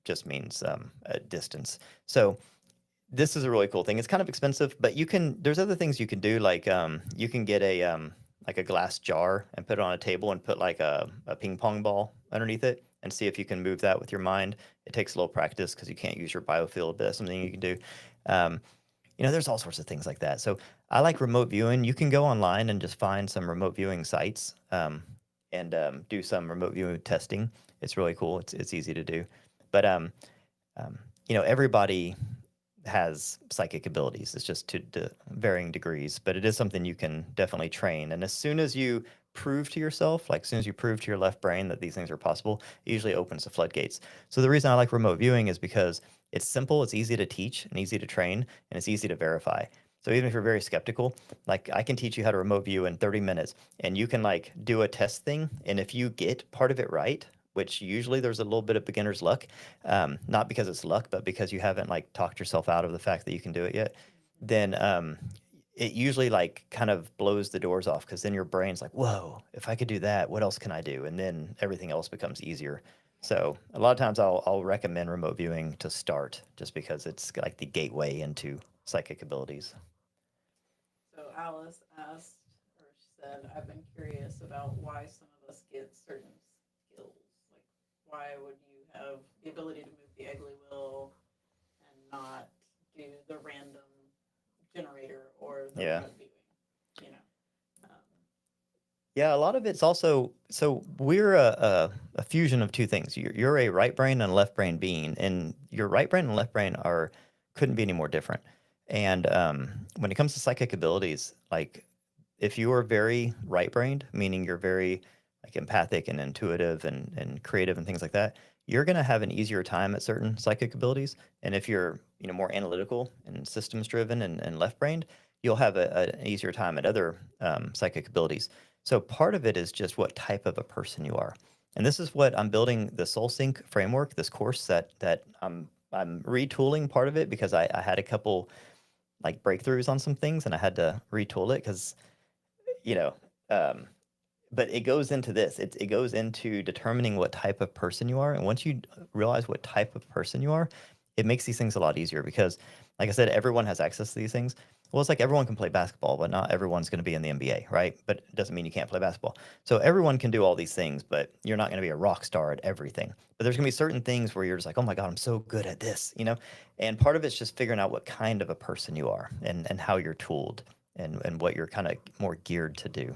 S1: just means a distance. So this is a really cool thing. It's kind of expensive, but you can. There's other things you can do, you can get a like a glass jar and put it on a table and put like a ping pong ball underneath it and see if you can move that with your mind. It takes a little practice because you can't use your biofield, but that's something you can do. Um, you know, there's all sorts of things like that. So I like remote viewing. You can go online and just find some remote viewing sites and do some remote viewing testing. It's really cool. It's easy to do, but um, you know, everybody has psychic abilities. It's just to varying degrees, but it is something you can definitely train. And as soon as you prove to yourself, like as soon as you prove to your left brain that these things are possible, it usually opens the floodgates. So the reason I like remote viewing is because it's simple, it's easy to teach and easy to train, and it's easy to verify. So even if you're very skeptical, like I can teach you how to remote view in 30 minutes, and you can like do a test thing, and if you get part of it right, which usually there's a little bit of beginner's luck, not because it's luck, but because you haven't like talked yourself out of the fact that you can do it yet, then it usually like kind of blows the doors off because then your brain's like, whoa, if I could do that, what else can I do? And then everything else becomes easier. So a lot of times I'll recommend remote viewing to start just because it's like the gateway into psychic abilities.
S2: So Alice asked, or said, I've been curious about why some of us get certain skills. Like, why would you have the ability to move the Eggly wheel and not do the random generator or the
S1: Yeah.
S2: remote viewing? You know,
S1: Yeah, a lot of it's also so we're a fusion of two things. You're a right brain and a left brain being, and your right brain and left brain are couldn't be any more different. And when it comes to psychic abilities, like if you are very right brained, meaning you're very like empathic and intuitive and creative and things like that, you're gonna have an easier time at certain psychic abilities. And if you're, you know, more analytical and systems driven and left brained, you'll have an easier time at other psychic abilities. So part of it is just what type of a person you are. And this is what I'm building the Soul Sync framework, this course that I'm retooling part of it because I had a couple like breakthroughs on some things and I had to retool it because, you know, um, but it goes into this. It goes into determining what type of person you are. And once you realize what type of person you are, it makes these things a lot easier because, like I said, everyone has access to these things. Well, it's like everyone can play basketball, but not everyone's going to be in the NBA, right? But it doesn't mean you can't play basketball. So everyone can do all these things, but you're not going to be a rock star at everything. But there's going to be certain things where you're just like, oh my God, I'm so good at this, you know? And part of it's just figuring out what kind of a person you are and how you're tooled and what you're kind of more geared to do.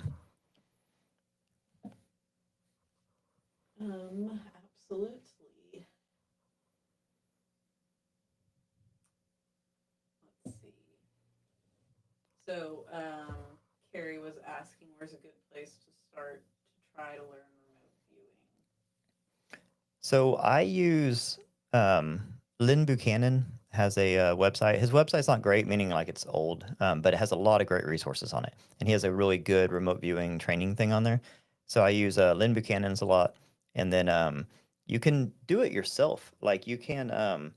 S2: absolutely. Let's see. So, Carrie was asking, where's a good place to start to try to learn remote viewing?
S1: So I use Lynn Buchanan has a website. His website's not great, meaning like it's old, but it has a lot of great resources on it. And he has a really good remote viewing training thing on there. So I use Lynn Buchanan's a lot. And then you can do it yourself. Like you can,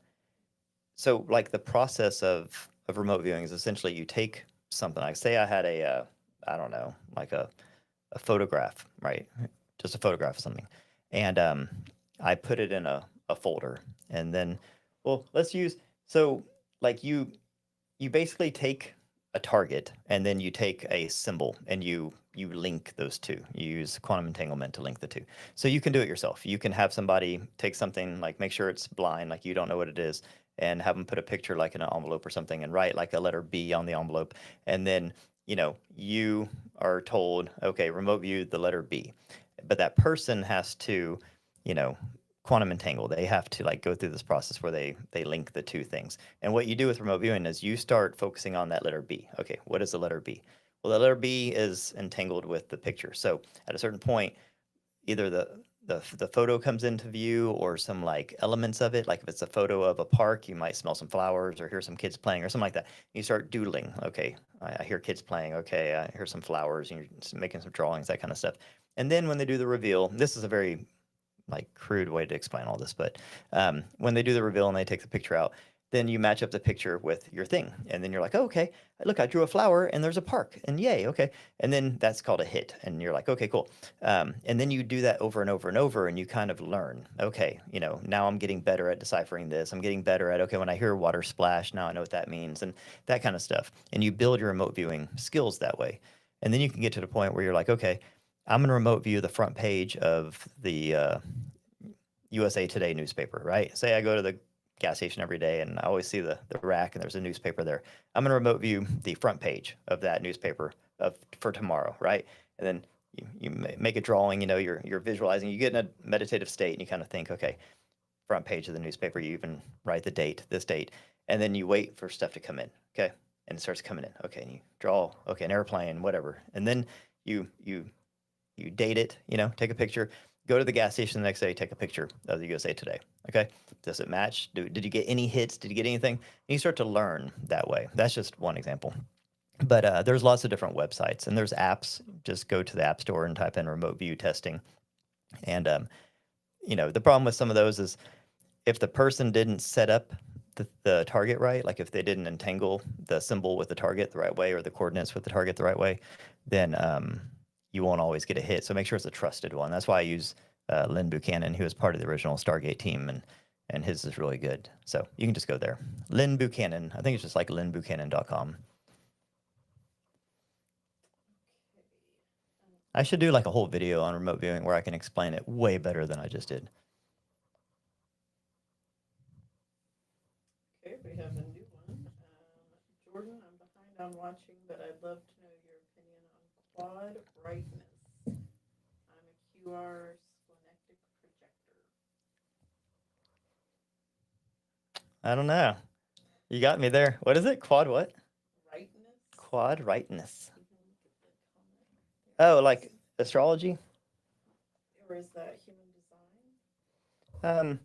S1: so like the process of remote viewing is essentially you take something. Like say I had a, I don't know, like a photograph, right? Just a photograph of something. And I put it in a folder. And then, well, let's use, so like you basically take a target and then you take a symbol and you link those two. You use quantum entanglement to link the two. So you can do it yourself. You can have somebody take something like make sure it's blind, like you don't know what it is, and have them put a picture like in an envelope or something and write like a letter B on the envelope. And then, you are told, okay, remote view the letter B. But that person has to, you know, quantum entangle. They have to like go through this process where they link the two things. And what you do with remote viewing is you start focusing on that letter B. Okay, what is the letter B? Well, the letter B is entangled with the picture. So at a certain point, either the photo comes into view or some like elements of it. Like if it's a photo of a park, you might smell some flowers or hear some kids playing or something like that. You start doodling. Okay, I hear kids playing. Okay, I hear some flowers. And you're making some drawings, that kind of stuff. And then when they do the reveal, this is a very like crude way to explain all this, but when they do the reveal and they take the picture out, then you match up the picture with your thing, and then you're like, oh, okay, look, I drew a flower and there's a park, and yay, okay, and then that's called a hit, and you're like, okay, cool, and then you do that over and over and over, and you kind of learn, okay, now I'm getting better at deciphering this. I'm getting better at okay, when I hear water splash, now I know what that means, and that kind of stuff, and you build your remote viewing skills that way, and then you can get to the point where you're like, okay, I'm going to remote view the front page of the USA Today newspaper, right? Say I go to the gas station every day and I always see the rack and there's a newspaper there. I'm going to remote view the front page of that newspaper for tomorrow, right? And then you make a drawing, you're visualizing, you get in a meditative state and you kind of think, okay, front page of the newspaper, you even write the date, this date, and then you wait for stuff to come in, okay? And it starts coming in, okay, and you draw, okay, an airplane, whatever. And then you date it, take a picture, go to the gas station the next day, take a picture of the USA Today. Okay. Does it match? Did you get any hits? Did you get anything? And you start to learn that way. That's just one example. But there's lots of different websites and there's apps. Just go to the App Store and type in remote view testing. And, the problem with some of those is if the person didn't set up the target right, like if they didn't entangle the symbol with the target the right way or the coordinates with the target the right way, then you won't always get a hit. So make sure it's a trusted one. That's why I use Lynn Buchanan, who was part of the original Stargate team, and his is really good. So you can just go there. Lynn Buchanan. I think it's just like lynnbuchanan.com. I should do like a whole video on remote viewing where I can explain it way better than I just did.
S2: Okay, we have a new one. Jordan, I'm behind on watching, but I'd love to know your opinion on quad brightness. I'm a QR splenectic projector.
S1: I don't know. You got me there. What is it? Quad what?
S2: Rightness?
S1: Quad rightness.
S2: Mm-hmm.
S1: Oh, like astrology?
S2: Or is that human design?
S1: Um,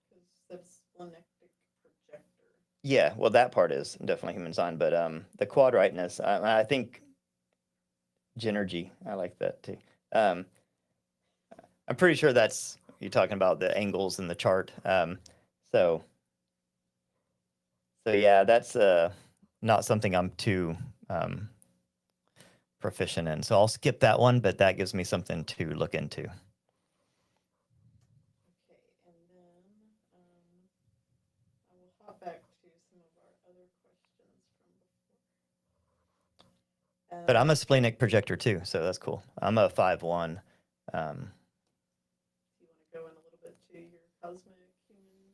S2: Because that's splenectic projector.
S1: yeah, well, that part is definitely human design, but the quad rightness, I think Genergy, I like that too. Um, I'm pretty sure that's you're talking about the angles in the chart. So so yeah, that's not something I'm too proficient in. So I'll skip that one, but that gives me something to look into.
S2: Okay, and then I will hop back to some of our other questions from before.
S1: But I'm a splenic projector too, so that's cool. I'm a 5-1.
S2: Do you want to go in a little bit to your cosmic human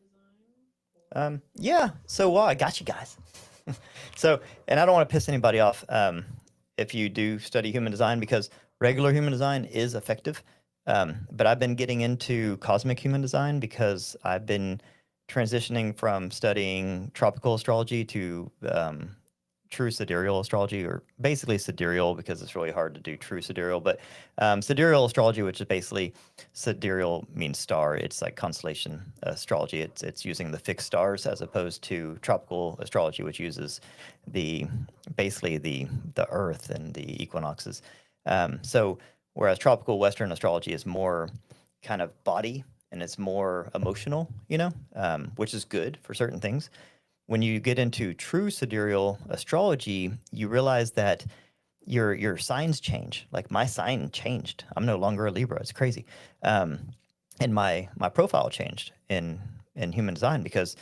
S2: design?
S1: Yeah. So I got you guys. So, and I don't want to piss anybody off if you do study human design because regular human design is effective. But I've been getting into cosmic human design because I've been transitioning from studying tropical astrology to true sidereal astrology, or basically sidereal because it's really hard to do true sidereal. But sidereal astrology, which is basically, sidereal means star. It's like constellation astrology. It's using the fixed stars as opposed to tropical astrology, which uses the basically the Earth and the equinoxes. So whereas tropical Western astrology is more kind of body and it's more emotional, which is good for certain things. When you get into true sidereal astrology, you realize that your signs change. Like my sign changed. I'm no longer a Libra. It's crazy. And my profile changed in human design because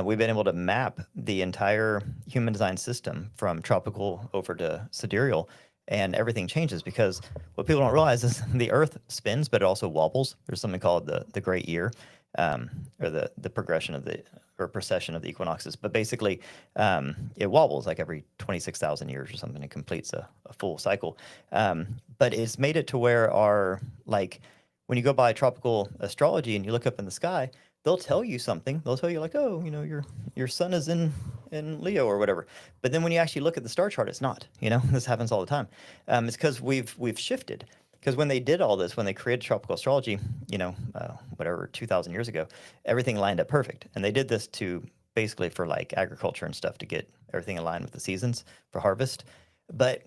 S1: we've been able to map the entire human design system from tropical over to sidereal, and everything changes because what people don't realize is the Earth spins, but it also wobbles. There's something called the Great Year, or the progression of the or precession of the equinoxes. But basically, it wobbles like every 26,000 years or something. It completes a full cycle. But it's made it to where like when you go by tropical astrology and you look up in the sky, they'll tell you something. They'll tell you like, oh, your sun is in Leo or whatever. But then when you actually look at the star chart, it's not. This happens all the time. It's because we've shifted. Because when they did all this, when they created tropical astrology, whatever 2,000 years ago, everything lined up perfect, and they did this to basically for like agriculture and stuff to get everything aligned with the seasons for harvest. But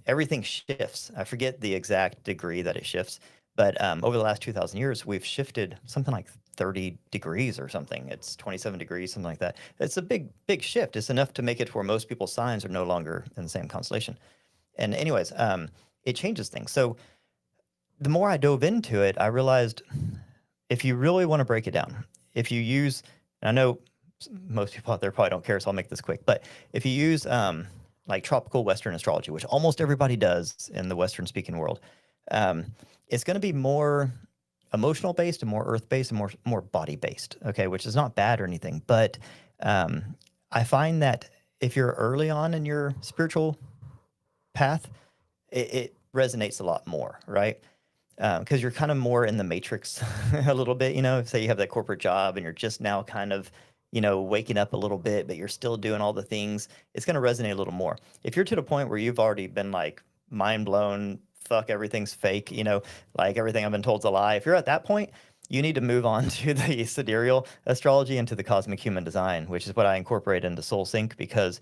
S1: everything shifts. I forget the exact degree that it shifts, but over the last 2,000 years, we've shifted something like 30 degrees or something. It's 27 degrees, something like that. It's a big shift. It's enough to make it where most people's signs are no longer in the same constellation. And anyways, it changes things. So the more I dove into it, I realized if you really want to break it down, if you use, and I know most people out there probably don't care, so I'll make this quick, but if you use like tropical Western astrology, which almost everybody does in the Western speaking world, it's going to be more emotional based and more earth based and more body based. Okay, which is not bad or anything, but I find that if you're early on in your spiritual path, it resonates a lot more, right? Because you're kind of more in the matrix a little bit, say you have that corporate job and you're just now kind of, waking up a little bit, but you're still doing all the things, it's going to resonate a little more. If you're to the point where you've already been like mind blown, fuck, everything's fake, like everything I've been told's a lie. If you're at that point, you need to move on to the sidereal astrology and to the cosmic human design, which is what I incorporate into Soul Sync, because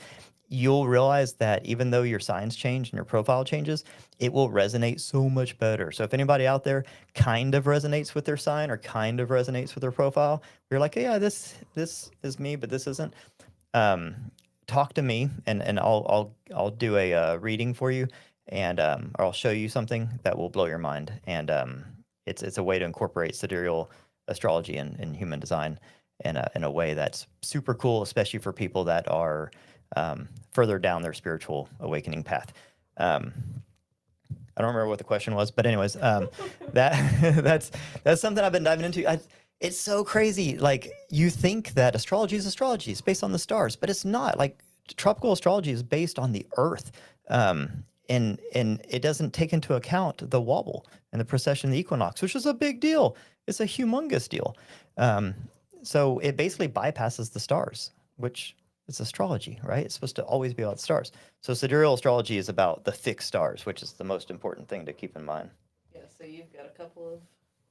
S1: you'll realize that even though your signs change and your profile changes, it will resonate so much better. So if anybody out there kind of resonates with their sign or kind of resonates with their profile, you're like, yeah, this is me, but this isn't. Talk to me, and I'll do a reading for you, and or I'll show you something that will blow your mind. And it's a way to incorporate sidereal astrology in human design in a way that's super cool, especially for people that are further down their spiritual awakening path. I don't remember what the question was, but anyways, that that's something I've been diving into. It's so crazy. Like you think that astrology is astrology; it's based on the stars, but it's not. Like tropical astrology is based on the Earth, and it doesn't take into account the wobble and the precession of the equinox, which is a big deal. It's a humongous deal. So it basically bypasses the stars, which it's astrology, right? It's supposed to always be about stars. So sidereal astrology is about the fixed stars, which is the most important thing to keep in mind.
S2: Yeah, so you've got a couple of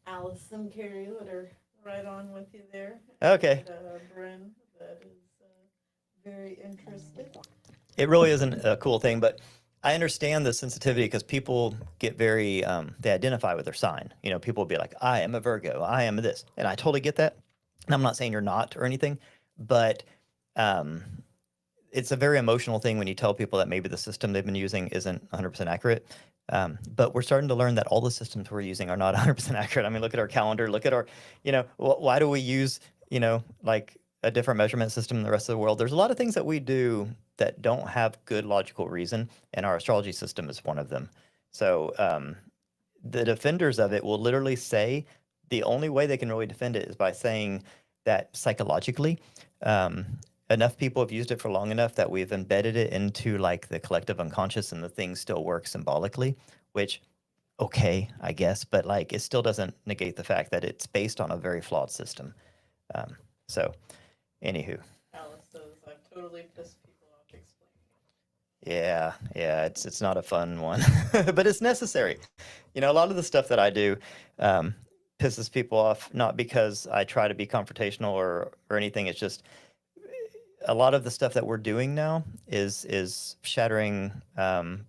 S2: Alice and Carrie that are right on with you there.
S1: Okay.
S2: And Bryn that is very interested.
S1: It really isn't a cool thing, but I understand the sensitivity because people get very, they identify with their sign. People will be like, I am a Virgo, I am this. And I totally get that. And I'm not saying you're not or anything, but it's a very emotional thing when you tell people that maybe the system they've been using isn't 100% accurate. But we're starting to learn that all the systems we're using are not 100% accurate. I mean, look at our calendar, look at our, why do we use, like a different measurement system than the rest of the world? There's a lot of things that we do that don't have good logical reason, and our astrology system is one of them. So the defenders of it will literally say the only way they can really defend it is by saying that psychologically, enough people have used it for long enough that we've embedded it into like the collective unconscious, and the things still work symbolically, which, okay, I guess, but like it still doesn't negate the fact that it's based on a very flawed system. So, anywho.
S2: Alice says, I've totally pissed people off explaining
S1: Yeah, it's not a fun one, but it's necessary. You know, a lot of the stuff that I do um, pisses people off, not because I try to be confrontational or anything. It's just a lot of the stuff that we're doing now is shattering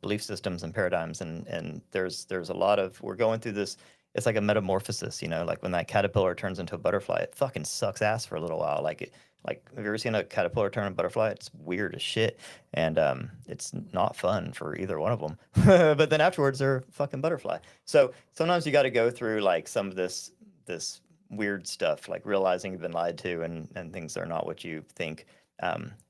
S1: belief systems and paradigms, and there's a lot of we're going through this. It's like a metamorphosis, you know, like when that caterpillar turns into a butterfly, it fucking sucks ass for a little while. Like have you ever seen a caterpillar turn a butterfly? It's weird as shit, and it's not fun for either one of them. But then afterwards, they're a fucking butterfly. So sometimes you got to go through like some of this weird stuff, like realizing you've been lied to and things are not what you think.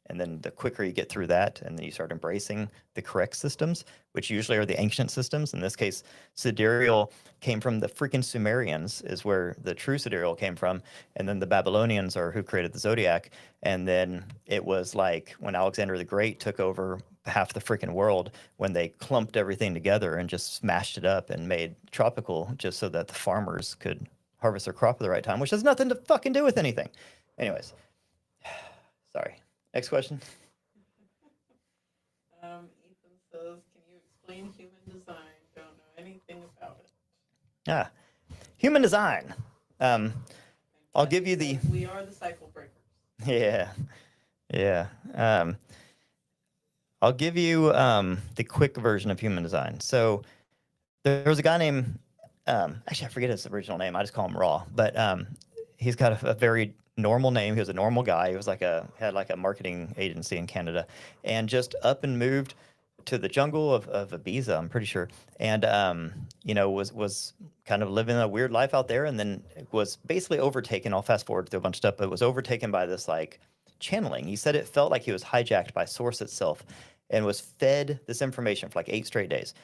S1: And then the quicker you get through that, and then you start embracing the correct systems, which usually are the ancient systems. In this case, sidereal came from the freaking Sumerians, is where the true sidereal came from. And then the Babylonians are who created the zodiac. And then it was like when Alexander the Great took over half the freaking world, when they clumped everything together and just smashed it up and made tropical just so that the farmers could harvest their crop at the right time, which has nothing to fucking do with anything. Anyways, sorry. Next question.
S2: Ethan says, "Can you explain human design? Don't know anything about it."
S1: Ah, human design. Um,
S2: And
S1: I'll give
S2: Kathy
S1: you the
S2: says, "We are the cycle breakers."
S1: yeah, yeah. I'll give you the quick version of human design. So there was a guy named actually I forget his original name. I just call him Raw, but he's got a very normal name. He was a normal guy. He was like a had like a marketing agency in Canada, and just up and moved to the jungle of Ibiza, I'm pretty sure, and you know was kind of living a weird life out there, and then was basically overtaken. I'll fast forward through a bunch of stuff, but was overtaken by this like channeling. He said it felt like he was hijacked by Source itself, and was fed this information for like 8 straight days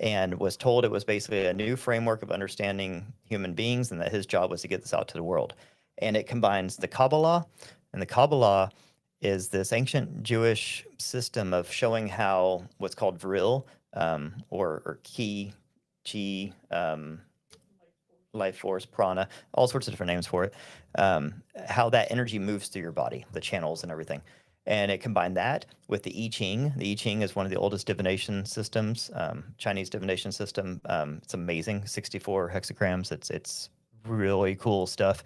S1: and was told it was basically a new framework of understanding human beings and that his job was to get this out to the world. And it combines the Kabbalah, and the Kabbalah is this ancient Jewish system of showing how what's called vril or ki, chi, life force, prana, all sorts of different names for it, how that energy moves through your body, the channels and everything. And it combined that with the I Ching. The I Ching is one of the oldest divination systems, Chinese divination system. It's amazing, 64 hexagrams. It's really cool stuff.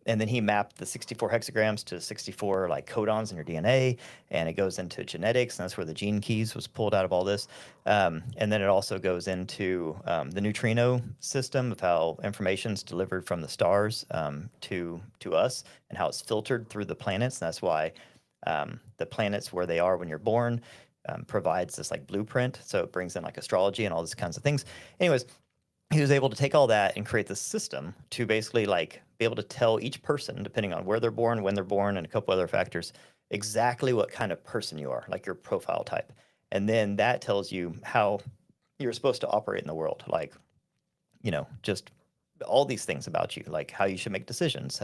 S1: And then he mapped the 64 hexagrams to 64 like codons in your DNA, and it goes into genetics, and that's where the gene keys was pulled out of all this. And then it also goes into the neutrino system of how information is delivered from the stars to us, and how it's filtered through the planets. And that's why the planets where they are when you're born provides this like blueprint. So it brings in like astrology and all these kinds of things. Anyways, he was able to take all that and create this system to basically like be able to tell each person, depending on where they're born, when they're born, and a couple other factors, exactly what kind of person you are, like your profile type. And then that tells you how you're supposed to operate in the world, like, you know, just all these things about you, like how you should make decisions.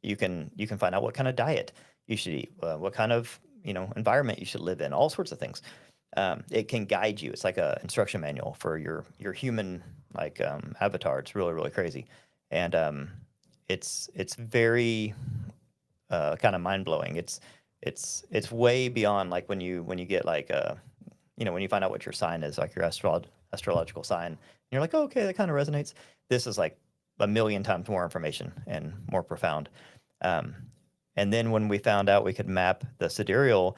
S1: You can find out what kind of diet you should eat, what kind of environment you should live in, all sorts of things. It can guide you. It's like a instruction manual for your human like avatar. It's really really crazy, and it's very kind of mind blowing. It's way beyond like when you get like when you find out what your sign is, like your astrological sign, and you're like, oh, okay, that kind of resonates. This is like a million times more information and more profound. Um, and then when we found out we could map the sidereal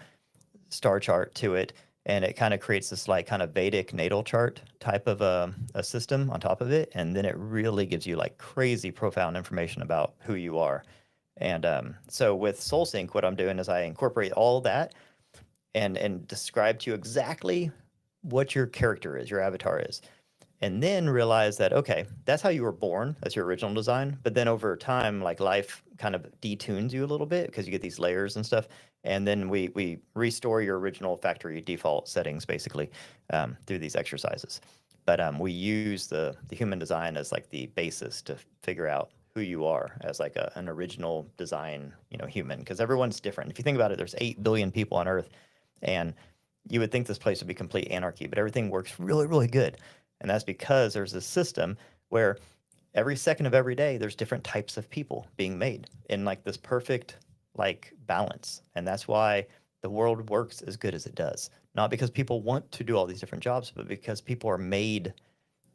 S1: star chart to it, and it kind of creates this like kind of Vedic natal chart type of a system on top of it, and then it really gives you like crazy profound information about who you are. And so with SoulSync, what I'm doing is I incorporate all that and describe to you exactly what your character is, your avatar is, and then realize that okay, that's how you were born, that's your original design, but then over time like life kind of detunes you a little bit because you get these layers and stuff, and then we restore your original factory default settings basically through these exercises. But we use the human design as like the basis to figure out who you are as like an original design, human, because everyone's different. If you think about it, there's 8 billion people on earth, and you would think this place would be complete anarchy, but everything works really really good. And that's because there's a system where every second of every day there's different types of people being made in like this perfect like balance. And that's why the world works as good as it does. Not because people want to do all these different jobs, but because people are made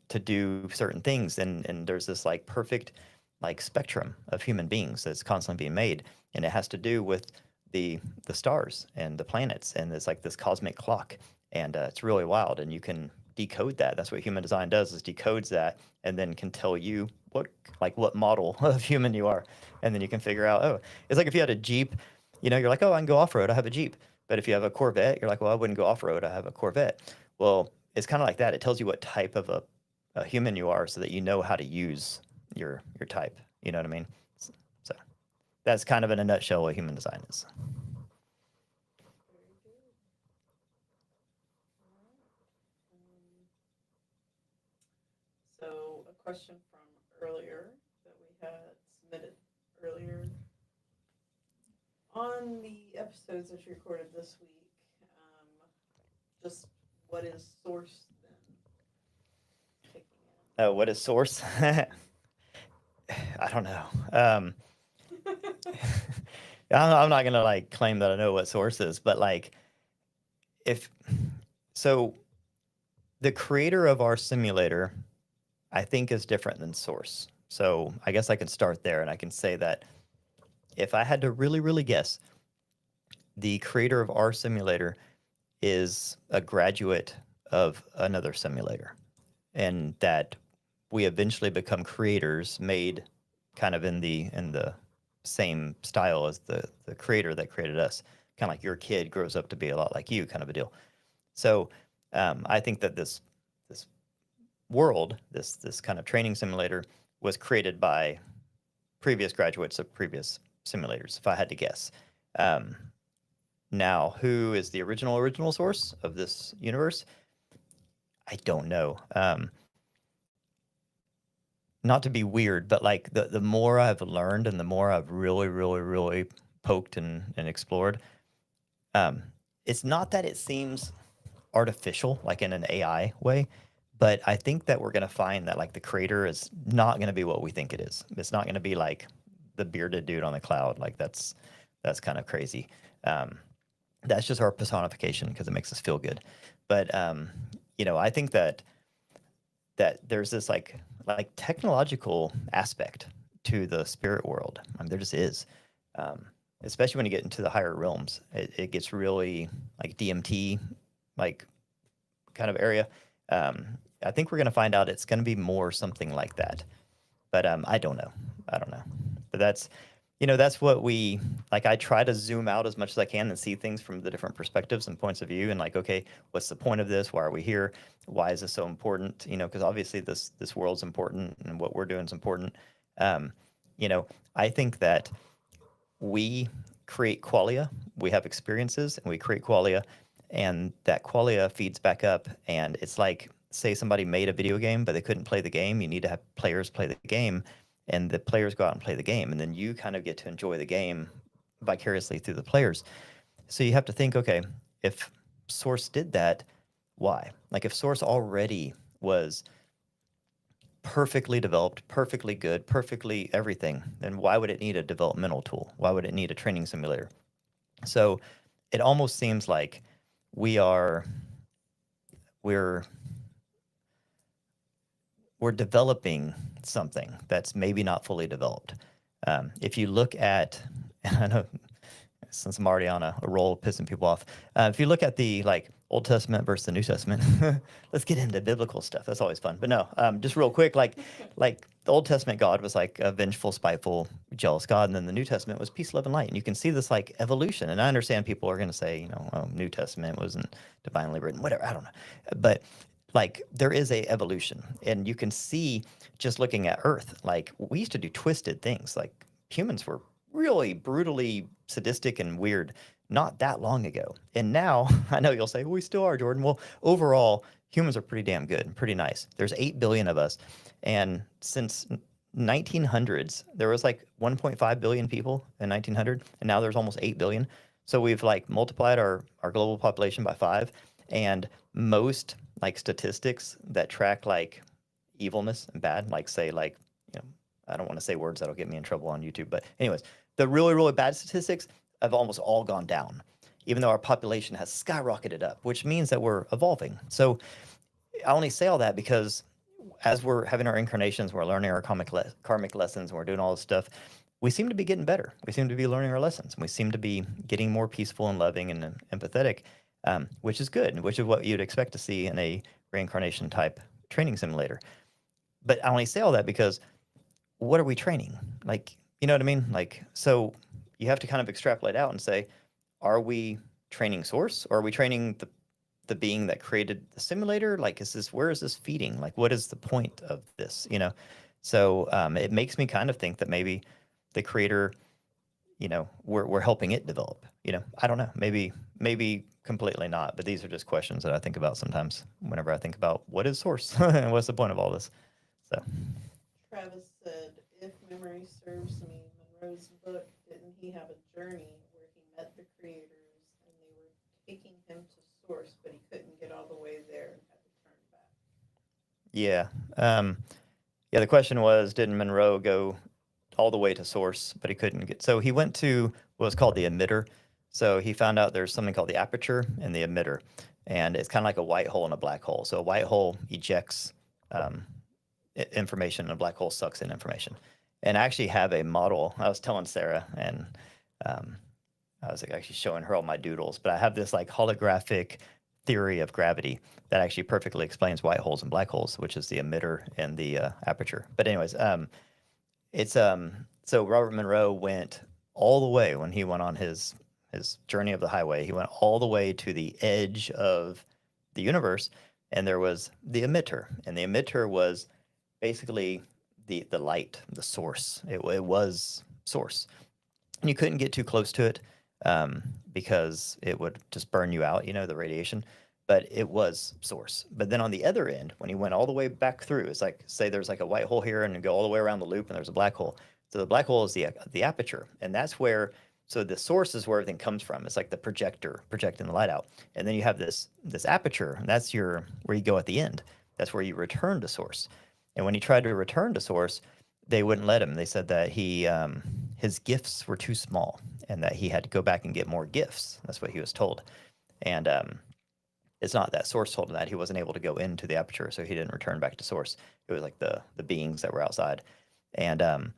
S1: to do certain things, and there's this like perfect like spectrum of human beings that's constantly being made, and it has to do with the stars and the planets, and it's like this cosmic clock, and it's really wild, and you can decode that. That's what human design does, is decodes that, and then can tell you what model of human you are, and then you can figure out, oh, it's like if you had a Jeep, you're like, oh, I can go off-road, I have a Jeep. But if you have a Corvette, you're like, well, I wouldn't go off-road, I have a Corvette. Well, it's kind of like that. It tells you what type of a human you are, so that you know how to use your type. You know what I mean? So that's kind of in a nutshell what human design is.
S2: Very good. All right. So a question from earlier that we had submitted earlier on the episodes that you recorded this week. Just what is source then kicking
S1: Oh, what is source? I don't know. I'm not gonna like claim that I know what source is, but like if so, the creator of our simulator, I think, is different than source. So I guess I can start there, and I can say that if I had to really, really guess, the creator of our simulator is a graduate of another simulator, and that we eventually become creators made kind of in the same style as the creator that created us. Kind of like your kid grows up to be a lot like you, kind of a deal. So I think that this world, this kind of training simulator, was created by previous graduates of previous simulators, if I had to guess. Um, Now, who is the original source of this universe? I don't know. Not to be weird, but like the more I've learned and the more I've really, really, really poked and explored, um, it's not that it seems artificial, like in an AI way, but I think that we're gonna find that like the creator is not gonna be what we think it is. It's not gonna be like the bearded dude on the cloud. Like that's kind of crazy. Um, that's just our personification because it makes us feel good. But I think that there's this like technological aspect to the spirit world. I mean, there just is. Um, Especially when you get into the higher realms, it gets really like DMT, like kind of area. Um, I think we're going to find out it's going to be more something like that. But I don't know. I don't know. But that's what we like. I try to zoom out as much as I can and see things from the different perspectives and points of view. And like, okay, what's the point of this? Why are we here? Why is this so important? Because obviously this world's important and what we're doing is important. Um, I think that we create qualia. We have experiences and we create qualia, and that qualia feeds back up. And it's like, say somebody made a video game, but they couldn't play the game. You need to have players play the game, and the players go out and play the game, and then you kind of get to enjoy the game vicariously through the players. So you have to think, okay, if Source did that, why? Like if Source already was perfectly developed, perfectly good, perfectly everything, then why would it need a developmental tool? Why would it need a training simulator? So it almost seems like we are we're we're developing something that's maybe not fully developed. If you look at, and I know since I'm already on a roll of pissing people off, if you look at the like Old Testament versus the New Testament, let's get into biblical stuff. That's always fun. But no, just real quick, like the Old Testament God was like a vengeful, spiteful, jealous God, and then the New Testament was peace, love, and light. And you can see this like evolution. And I understand people are going to say, oh, New Testament wasn't divinely written, whatever. I don't know, but like there is a evolution, and you can see just looking at Earth. Like we used to do twisted things. Like humans were really brutally sadistic and weird not that long ago. And now I know you'll say, well, we still are, Jordan. Well, overall, humans are pretty damn good and pretty nice. There's 8 billion of us. And since 1900s, there was like 1.5 billion people in 1900, and now there's almost 8 billion. So we've like multiplied our global population by 5. And most like statistics that track like evilness and bad, like say like, you know, I don't want to say words that'll get me in trouble on YouTube, but anyways, the really, really bad statistics have almost all gone down. even though our population has skyrocketed up, which means that we're evolving. So I only say all that because as we're having our incarnations, we're learning our karmic lessons, and we're doing all this stuff. We seem to be getting better. We seem to be learning our lessons. We seem to be getting more peaceful and loving and empathetic, which is good, which is what you'd expect to see in a reincarnation type training simulator. But I only say all that because what are we training? Like, you know what I mean? Like, so you have to kind of extrapolate out and say, are we training source or are we training the being that created the simulator? Like, is this, where is this feeding? Like, what is the point of this? You know? So it makes me kind of think that maybe the creator, you know, we're helping it develop, you know, I don't know, maybe completely not, but these are just questions that I think about sometimes whenever I think about what is source and what's the point of all this. So
S2: Travis said, if memory serves me, Monroe's book, didn't he have a journey where he met the creators and they were taking him to source, but he couldn't get all the way there and had to turn back?
S1: yeah, yeah, the question was, didn't Monroe go all the way to source, but he couldn't get, so he went to what's called the emitter. So he found out there's something called the aperture and the emitter, and it's kind of like a white hole and a black hole. So a white hole ejects um, information, and a black hole sucks in information. And I actually have a model. I was telling Sarah, and um, I was like, actually showing her all my doodles, but I have this like holographic theory of gravity that actually perfectly explains white holes and black holes, which is the emitter and the aperture. But anyways, it's so Robert Monroe went all the way when he went on his journey of the highway. He went all the way to the edge of the universe, and there was the emitter, and the emitter was basically the light, the source. It was source, and you couldn't get too close to it because it would just burn you out. You know, the radiation. But it was source. But then on the other end, when he went all the way back through, it's like say there's like a white hole here, and you go all the way around the loop, and there's a black hole. So the black hole is the aperture, and that's where. So the source is where everything comes from. It's like the projector projecting the light out, and then you have this aperture, and that's your where you go at the end. That's where you return to source. And when he tried to return to source, they wouldn't let him. They said that his gifts were too small, and that he had to go back and get more gifts. That's what he was told, and it's not that source told him that he wasn't able to go into the aperture, so he didn't return back to source. It was like the beings that were outside, and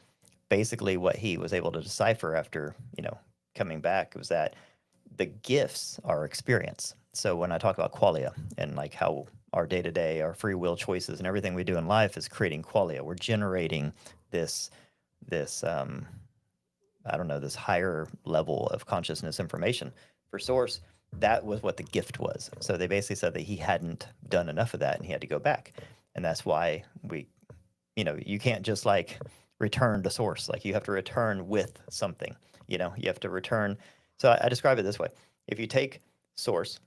S1: basically what he was able to decipher after coming back was that the gifts are experience. So when I talk about qualia and like how our day to day, our free will choices, and everything we do in life is creating qualia, we're generating this I don't know, this higher level of consciousness information for source. That was what the gift was. So they basically said that he hadn't done enough of that and he had to go back. And that's why you can't just like return to source. Like you have to return with something, you have to return. So I describe it this way. If you take source,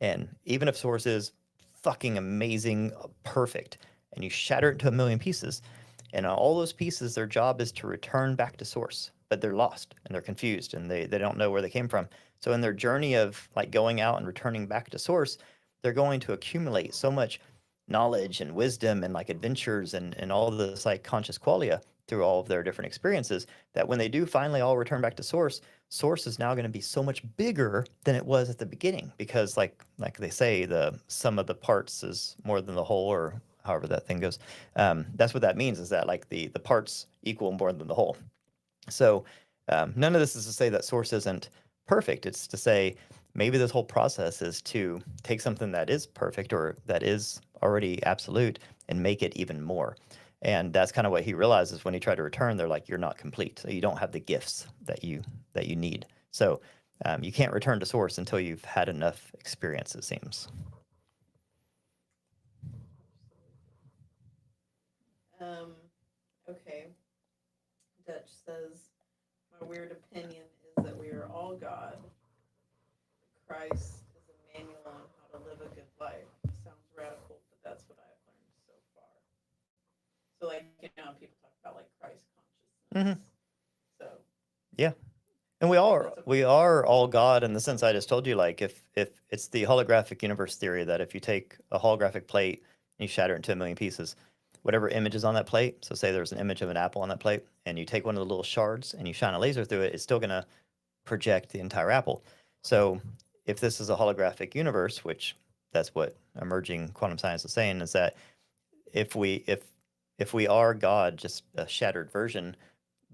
S1: and even if source is fucking amazing, perfect, and you shatter it into a million pieces, and all those pieces, their job is to return back to source, but they're lost and they're confused and they don't know where they came from. So in their journey of like going out and returning back to source, they're going to accumulate so much knowledge and wisdom and like adventures and all this like conscious qualia through all of their different experiences that when they do finally all return back to source, source is now going to be so much bigger than it was at the beginning because like they say the sum of the parts is more than the whole, or however that thing goes. That's what that means, is that like the parts equal more than the whole. So none of this is to say that source isn't perfect. It's to say maybe this whole process is to take something that is perfect or that is already absolute and make it even more. And that's kind of what he realizes when he tried to return. They're like, you're not complete. So you don't have the gifts that you need. So you can't return to source until you've had enough experience, it seems.
S2: Okay. Dutch says, my weird opinion is that we are all God. Christ is a manual on how to live a good life. Sounds radical, but that's what I've learned so far. So, like, people talk about like Christ consciousness.
S1: Mm-hmm.
S2: So,
S1: yeah. And we are all God in the sense I just told you. Like if it's the holographic universe theory that if you take a holographic plate and you shatter it into a million pieces, whatever image is on that plate. So say there's an image of an apple on that plate, and you take one of the little shards and you shine a laser through it, it's still gonna project the entire apple. So if this is a holographic universe, which that's what emerging quantum science is saying, is that if we if if we are God, just a shattered version,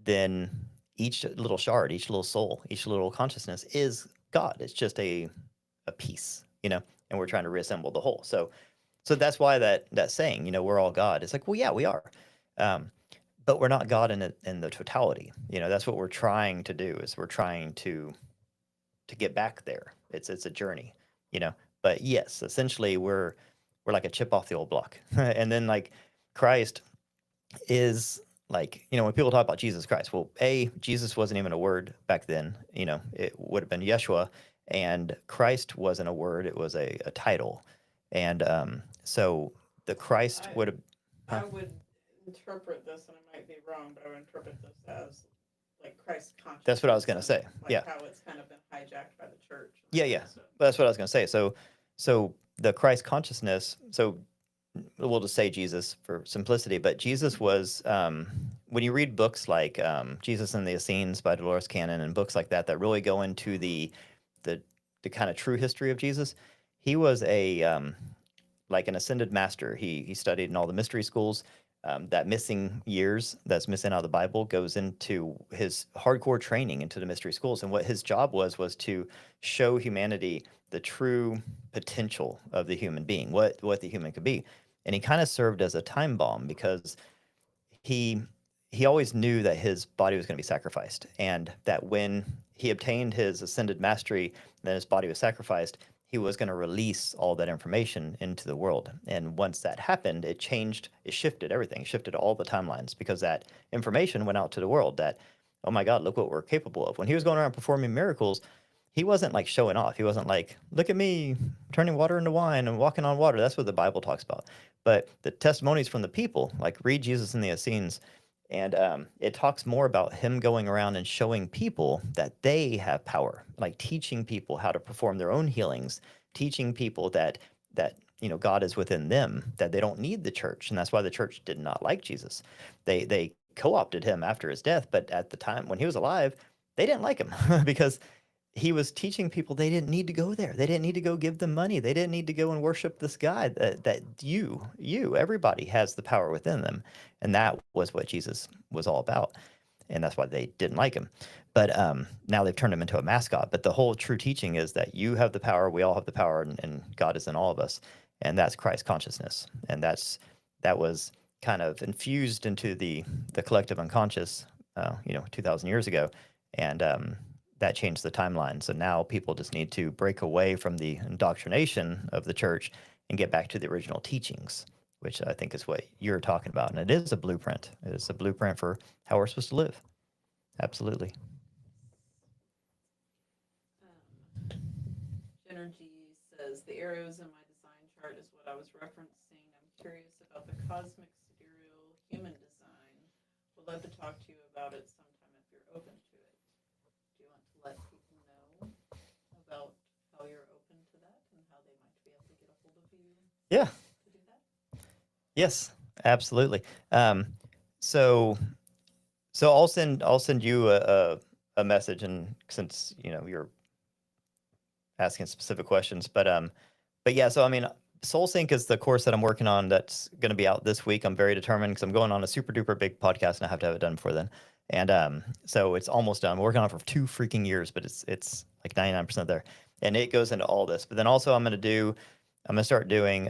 S1: then each little shard, each little soul, each little consciousness is God. It's just a piece, and we're trying to reassemble the whole. So that's why that saying, we're all God. It's like, well, yeah, we are, um, but we're not God in the totality. That's what we're trying to do. Is we're trying to get back there. It's a journey, you know. But yes, essentially we're like a chip off the old block, and then like Christ is like, when people talk about Jesus Christ, well, Jesus wasn't even a word back then. It would have been Yeshua, and Christ wasn't a word; it was a title, and so the Christ
S2: I
S1: would have. Huh?
S2: I would interpret this, and I might be wrong, but I would interpret this as like Christ
S1: That's what I was
S2: consciousness
S1: gonna
S2: and
S1: say.
S2: like
S1: Yeah,
S2: how it's kind of been hijacked by the church and
S1: yeah,
S2: that
S1: yeah.
S2: kind of stuff.
S1: That's what I was gonna say. So the Christ consciousness. So we'll just say Jesus for simplicity, but Jesus was, when you read books like Jesus and the Essenes by Dolores Cannon and books like that really go into the the kind of true history of Jesus, he was a like an ascended master. He studied in all the mystery schools. That missing years that's missing out of the Bible goes into his hardcore training into the mystery schools. And what his job was to show humanity the true potential of the human being, what the human could be. And he kind of served as a time bomb because he he always knew that his body was going to be sacrificed, and that when he obtained his ascended mastery, then his body was sacrificed. He was going to release all that information into the world, and once that happened, it shifted everything, it shifted all the timelines because that information went out to the world. That, oh my God, look what we're capable of. When he was going around performing miracles, he wasn't like showing off. He wasn't like, look at me turning water into wine and walking on water. That's what the Bible talks about. But the testimonies from the people, like read Jesus in the Essenes, and it talks more about him going around and showing people that they have power, like teaching people how to perform their own healings, teaching people that God is within them, that they don't need the church, and that's why the church did not like Jesus. They co-opted him after his death, but at the time when he was alive, they didn't like him because he was teaching people they didn't need to go there. They didn't need to go give them money. They didn't need to go and worship this guy. That everybody has the power within them, and that was what Jesus was all about, and that's why they didn't like him. But now they've turned him into a mascot. But the whole true teaching is that you have the power. We all have the power, and God is in all of us, and that's Christ consciousness, and that was kind of infused into the collective unconscious, 2,000 years ago, and that changed the timeline. So now people just need to break away from the indoctrination of the church and get back to the original teachings, which I think is what you're talking about. And it is a blueprint. It is a blueprint for how we're supposed to live. Absolutely.
S2: Energy says the arrows in my design chart is what I was referencing. I'm curious about the cosmic sidereal human design. Would love to talk to you about it sometime if you're open to it. Do you want to let people know about how you're open to that and how they might be able to get a hold of you
S1: Yeah.
S2: to do that?
S1: Yes. Absolutely. So so I'll send you a message, and since you're asking specific questions, but yeah. So I mean, Soul Sync is the course that I'm working on. That's going to be out this week. I'm very determined because I'm going on a super duper big podcast, and I have to have it done before then. And so it's almost done. I'm working on it for 2 freaking years, but it's like 99% there, and it goes into all this. But then also I'm gonna start doing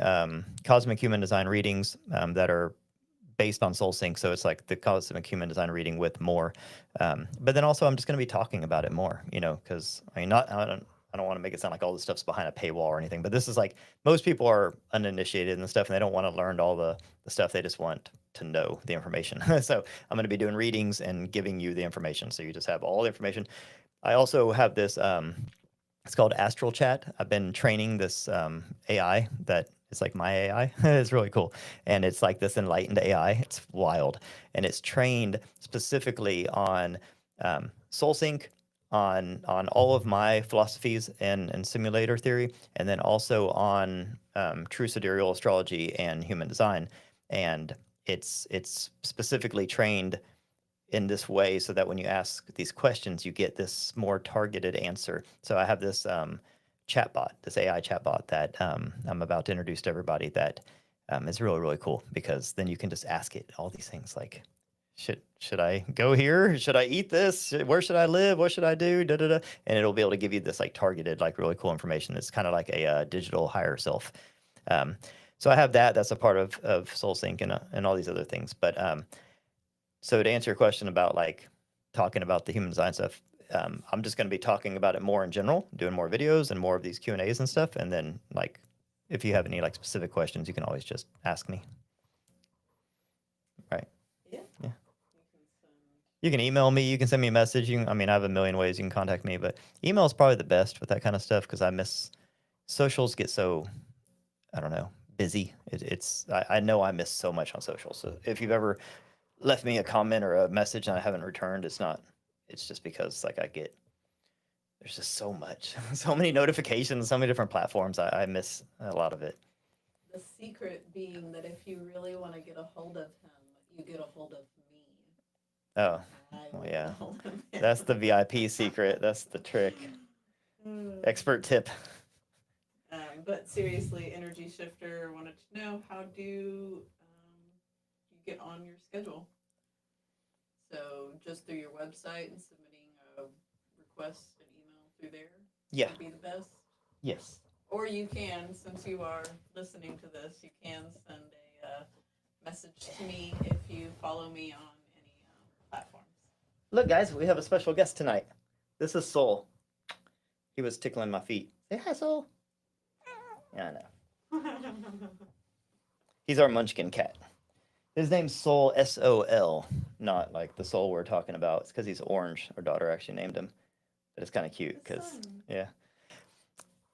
S1: cosmic human design readings that are based on Soul Sync. So it's like the cosmic human design reading with more. But then also I'm just going to be talking about it more, because I mean, not I don't want to make it sound like all this stuff's behind a paywall or anything, but this is like most people are uninitiated and stuff, and they don't want to learn all the stuff. They just want to know the information. So I'm going to be doing readings and giving you the information, so you just have all the information. I also have this. It's called Astral Chat. I've been training this AI that is like my AI. It's really cool. And it's like this enlightened AI. It's wild. And it's trained specifically on soul sync, on all of my philosophies and simulator theory, and then also on true sidereal astrology and human design. And it's specifically trained in this way so that when you ask these questions, you get this more targeted answer. So I have this chatbot, this AI chatbot that I'm about to introduce to everybody that is really, really cool because then you can just ask it all these things like, should I go here? Should I eat this? Where should I live? What should I do? Da, da, da. And it'll be able to give you this like targeted, like really cool information. It's kind of like a digital higher self. Um, so I have that. That's a part of SoulSync and all these other things. But so to answer your question about like talking about the human design stuff, I'm just going to be talking about it more in general, doing more videos and more of these Q&As and stuff. And then like, if you have any like specific questions, you can always just ask me. Right.
S2: Yeah.
S1: Yeah.
S2: You can send.
S1: You can email me. You can send me a message. I mean, I have a million ways you can contact me, but email is probably the best with that kind of stuff because I miss socials get so, I don't know, busy. I know I miss so much on social. So if you've ever left me a comment or a message and I haven't returned, it's just because like there's just so much, so many notifications, so many different platforms. I miss a lot of it.
S2: The secret being that if you really want to get a hold of him, you get a hold of me.
S1: Oh,
S2: I
S1: well,
S2: will
S1: yeah.
S2: get a hold of him.
S1: That's the VIP secret. That's the trick. Expert tip.
S2: But seriously, Energy Shifter wanted to know how do you get on your schedule? So just through your website and submitting a request, an email through there
S1: Yeah.
S2: would be the best.
S1: Yes.
S2: Or you can, since you are listening to this, you can send a message to me if you follow me on any platforms.
S1: Look, guys, we have a special guest tonight. This is Soul. He was tickling my feet. Say hi, Soul. Yeah, I know. He's our munchkin cat. His name's Soul, S-O-L, not like the soul we're talking about. It's because he's orange. Our daughter actually named him. But it's kind of cute because, yeah.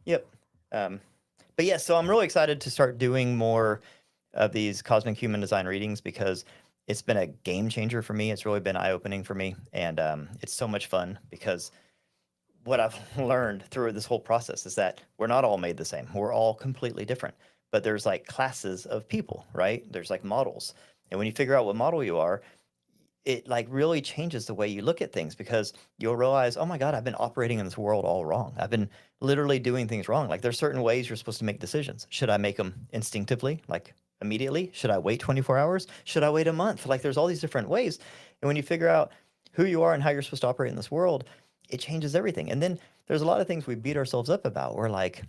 S1: Yep. But yeah, so I'm really excited to start doing more of these cosmic human design readings because it's been a game changer for me. It's really been eye-opening for me. And it's so much fun because what I've learned through this whole process is that we're not all made the same. We're all completely different. But there's like classes of people, right? There's like models. And when you figure out what model you are, it like really changes the way you look at things because you'll realize, oh my God, I've been operating in this world all wrong. I've been literally doing things wrong. Like there's certain ways you're supposed to make decisions. Should I make them instinctively, like immediately? Should I wait 24 hours? Should I wait a month? Like there's all these different ways. And when you figure out who you are and how you're supposed to operate in this world, it changes everything. And then there's a lot of things we beat ourselves up about. We're like,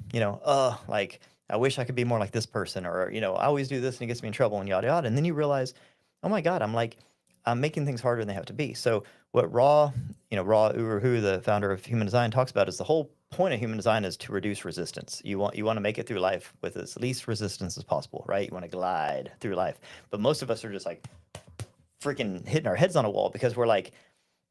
S1: like I wish I could be more like this person, or, I always do this and it gets me in trouble and yada yada. And then you realize, oh my God, I'm making things harder than they have to be. So what Ra Uru, the founder of human design, talks about is the whole point of human design is to reduce resistance. You want to make it through life with as least resistance as possible, right? You want to glide through life. But most of us are just like freaking hitting our heads on a wall because we're like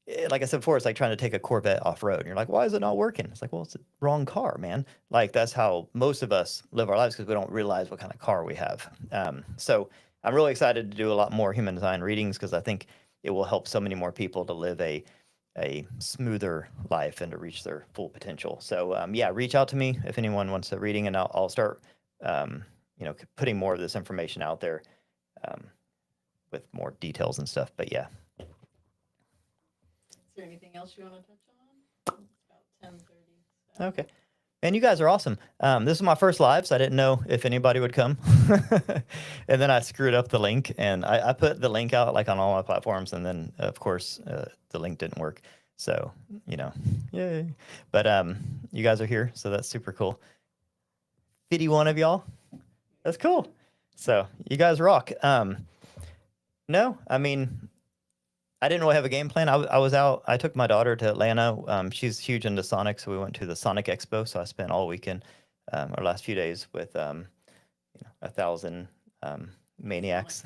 S1: I said before, it's like trying to take a Corvette off road. And you're like, why is it not working? It's like, well, it's the wrong car, man. Like that's how most of us live our lives because we don't realize what kind of car we have. So I'm really excited to do a lot more human design readings because I think it will help so many more people to live a smoother life and to reach their full potential. So yeah, reach out to me if anyone wants a reading, and I'll start putting more of this information out there with more details and stuff. But yeah.
S2: Is there anything else you want to touch on? It's about 10:30. So.
S1: Okay. And you guys are awesome. This is my first live, so I didn't know if anybody would come. And then I screwed up the link, and I put the link out like on all my platforms, and then of course the link didn't work. So yay! But you guys are here, so that's super cool. 51 of y'all. That's cool. So you guys rock. No, I mean, I didn't really have a game plan. I was out. I took my daughter to Atlanta. She's huge into Sonic, so we went to the Sonic Expo. So I spent all weekend, or last few days, with 1,000 maniacs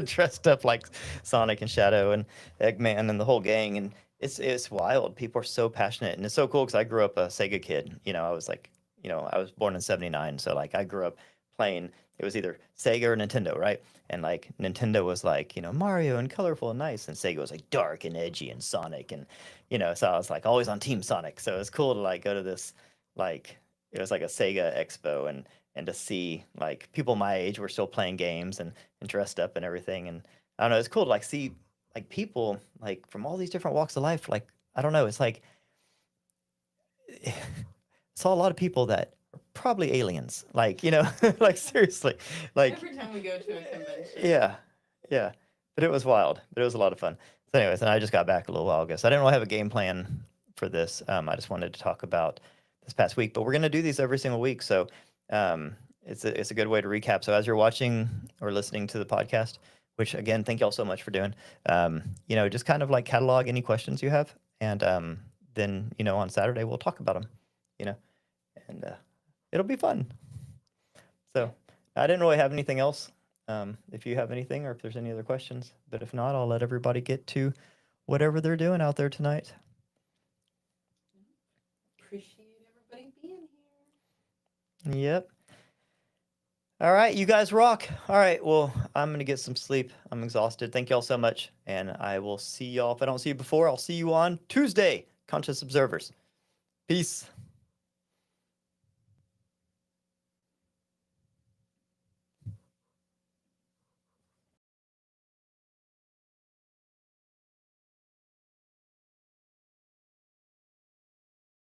S1: dressed up like Sonic and Shadow and Eggman and the whole gang. And it's wild. People are so passionate, and it's so cool because I grew up a Sega kid. I was like, I was born in '79, so like I grew up playing. It was either Sega or Nintendo, right? And like Nintendo was like, Mario and colorful and nice, and Sega was like dark and edgy and Sonic, and so I was like always on Team Sonic. So it was cool to like go to this, like it was like a Sega expo, and to see like people my age were still playing games and dressed up and everything. And I don't know, it's cool to like see like people like from all these different walks of life. Like I don't know, it's like saw a lot of people that are probably aliens. Like like seriously, like
S2: Every time we go to a convention.
S1: yeah, yeah. But it was wild. But it was a lot of fun. So, anyways, and I just got back a little while ago, so I didn't really have a game plan for this. I just wanted to talk about this past week. But we're gonna do these every single week, so it's a good way to recap. So as you're watching or listening to the podcast, which again, thank y'all so much for doing. Just kind of like catalog any questions you have, and then on Saturday we'll talk about them. You know, and it'll be fun. So I didn't really have anything else. If you have anything or if there's any other questions, but if not, I'll let everybody get to whatever they're doing out there tonight.
S2: Appreciate everybody being here.
S1: Yep. All right, you guys rock. All right, well, I'm going to get some sleep. I'm exhausted. Thank y'all so much. And I will see y'all. If I don't see you before, I'll see you on Tuesday, Conscious Observers. Peace.